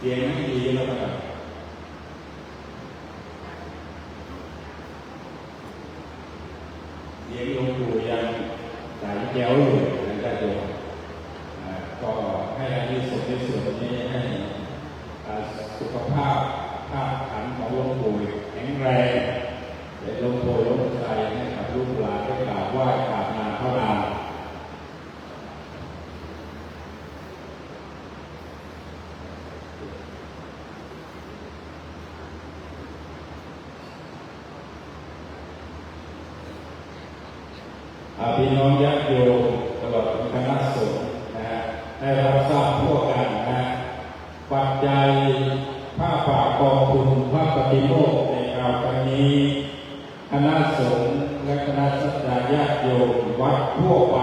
สียงไม่ดีแล้วก็เสียงหลวงปู่ยังสายแจ๋วอยู่นะครับโยมก็ให้อานิสงส์ในส่วนนี้ให้สุขภาพธาตุขันธ์ของหลวงปู่แข็งแรงได้ลงโพลงใจให้กับลูกหลานได้กราบไหว้กราบนานเท่านานพี่น้องญาติโยมตลอดคณะสงฆ์ให้รับทราบทั่วกันปัจจัยผ้าป่ากองทุนพระปฏิโมกข์ในคราวนี้คณะสงฆ์และคณะสัตยาญาติโยมวัดทั่วไป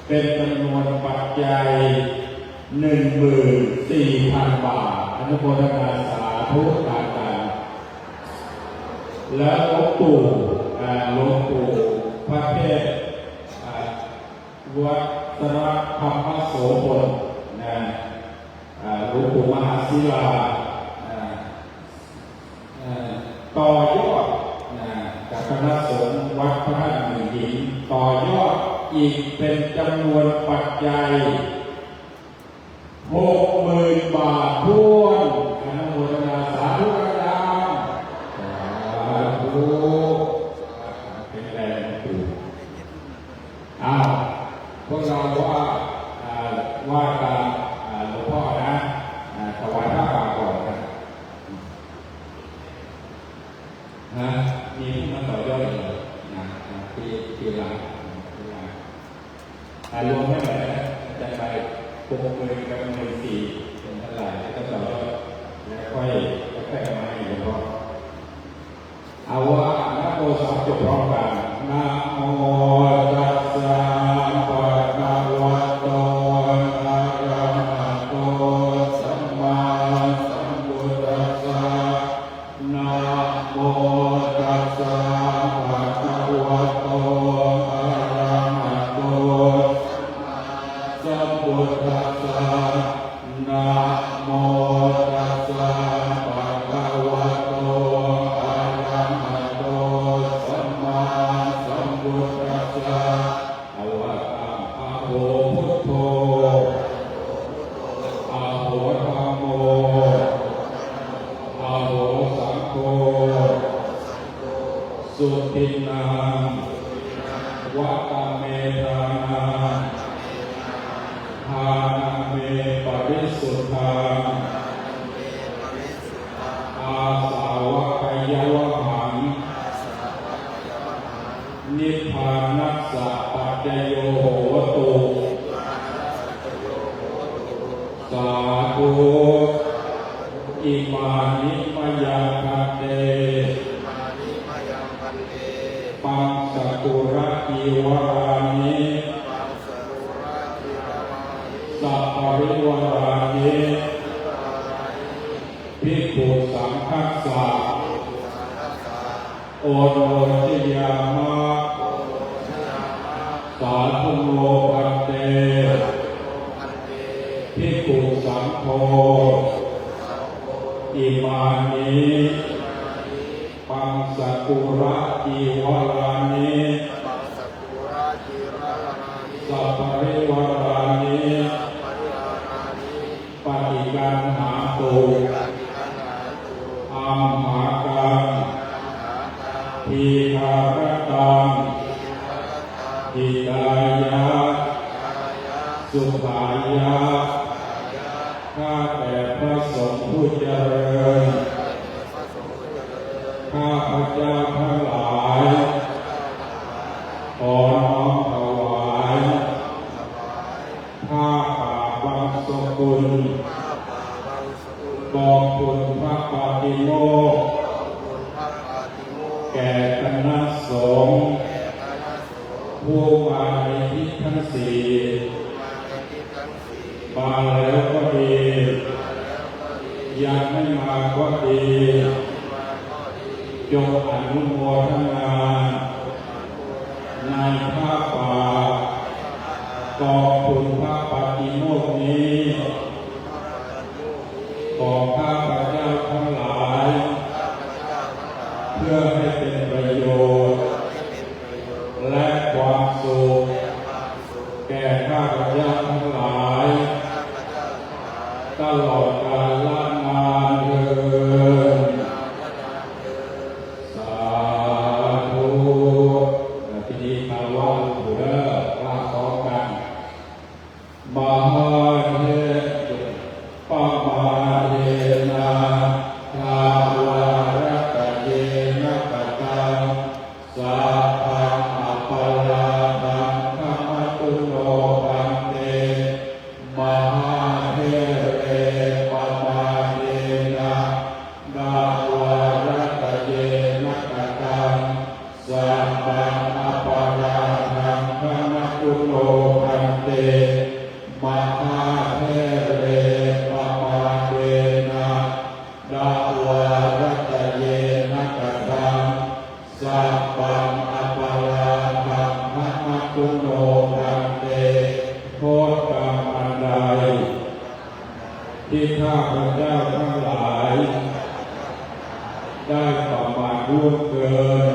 เป็นจำนวนปัจจัย 14,000 บาทอนุโมทนาสาธุกันและหลวงปู่พระเทพวัดธรรมโสพลหลวงปู่มหาศิลาต่อยอดจากคณะสงฆ์วัดพระธาตุหนึ่งหินต่อยอดอีกเป็นจำนวนปัจจัย 60,000 บาททวนอนุโมทนาสาธุดังๆสาธุเป็นแรงปู่พวกเราว่าตามหลวงพ่อนะถวายผ้าป่าก่อนนะมีผู้มาต่อยอดเลยปีละรวมให้แบบจะไป60,000กับ14,000เป็นเท่าไหร่ก็ต่อยอดแล้วค่อยมาให้หลวงพ่อเอาว่านะโมสามจบพร้อมกันนะโมตัสสะภะคะวะโตอะระหะโตสัมมาสัมพุทธัสสะนะโมตัสสะภะคะวะโตอะระหะโตสัมพุทธัสสะนะโมตัสสะภะคะวะโตอะระหะโตสัมมาสัมพุทธัสสะอวะอะโหพุทโธอะโหธัมโมอะโหสังโฆสุทินังวัตเมธานังทานาเมปริสุทธังอาสาวะกยวะหังนิพพานัสสะปัจจโยโหตุสาธุอิมานิมยังพันเตปังสกุระอีวรานิสัพพริวารานิภิกขุสังฆัสสะโอโนทิยามะสาธุโมพันเตภิกขุสังโฆอิมานิปังสกุระอีวรานิสัพพริวารานิปฏิกันหาตุอัมหากังทีฆารตังหิตายะสุขายะข้าแต่พระสงฆ์ผู้เจริญข้าพระเจ้าทั้งหลายขอน้อมถวายผ้าป่าบังสกุลกองทุนพระปฏิโมกข์แก่คณะสงฆ์ผู้มาในที่ทั้งสี่มาแล้วก็ดียังไม่มาก็ดีจงอนุโมทนาในผ้าป่ากองทุนพระปฏิโมกข์นี้ขอ ลอดกาลนานเถิดสาธุทีนี้คารวะหลวงปู่เด้อว่าพร้อมกันมหาเทปมาเทนาทาวาระกะเยนะกะตังสาพังอภลาตังธรรมตุโลภันเตมหาเทเรปมาเทนะทาวาระกะเยนะกะตังสาพังอภลาตังธรรมตุโลภันเตมหาเทเรปมาเทนะดาวารัตเยนะกะตังสัพพังอภลาภังมะมะตุโนภันเตโทษกรรมอันใดที่ข้าพเจ้าทั้งหลายได้ประมาทล่วงเกิน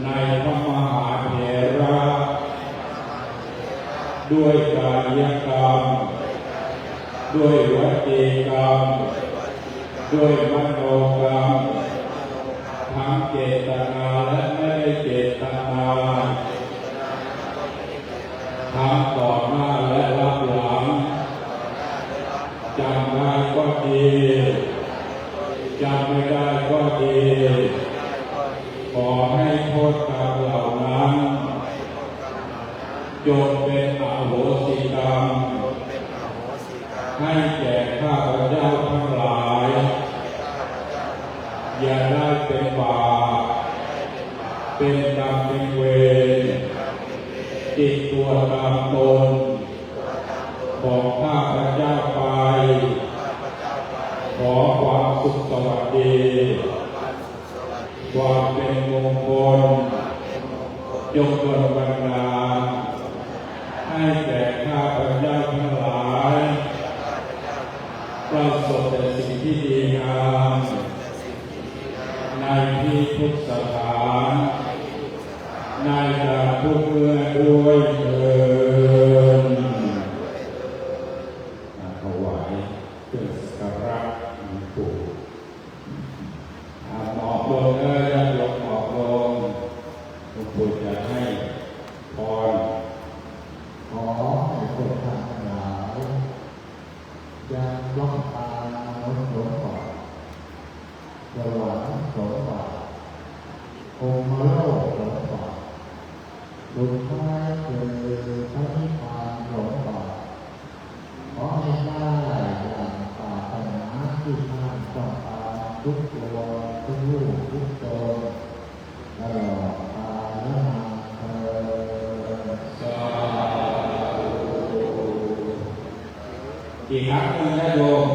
ในพระมหาเถระด้วยกายกรรมด้วยวจีกรรมด้วยมโนกรรมทั้งเจตนาและไม่ได้เจตนาทั้งต่อหน้าและรับหลังจำได้ก็ดีจำไม่ได้ก็ดีขอให้โทษกรรมเหล่านั้นจงเป็นอโหสิกรรมให้แก่ข้าพเจ้าทั้งหลายอย่าได้เป็นบาปเป็นกรรมเป็นเวรติดตัวตามตนของข้าพเจ้าไปขอความสุขสวัสดีความเป็นมงคลจงดลบันดาลให้แก่ข้าพเจ้าทั้งหลายประสบแต่สิ่งที่ดีงามในที่ทุกสถานในการทุกเมื่อด้วยเถิดถวายเครื่องสักการะหลวงปู่หมอบลงแล้วยกหมอบลงหลวงปู่จะให้พรขอให้ทุกท่านทั้งหลายยังล่องตามมนุษย์สมบัติสวรรค์สมบัติโอมโลกสมบัติสุดท้ายคือพระนิพพานสมบัติขอให้ได้อย่างปรารถนาที่ท่านต้องการทุกตัวทุกลูกทุกตนตลอดกาลนานเถิด อีกครั้งหนึ่งนะโยม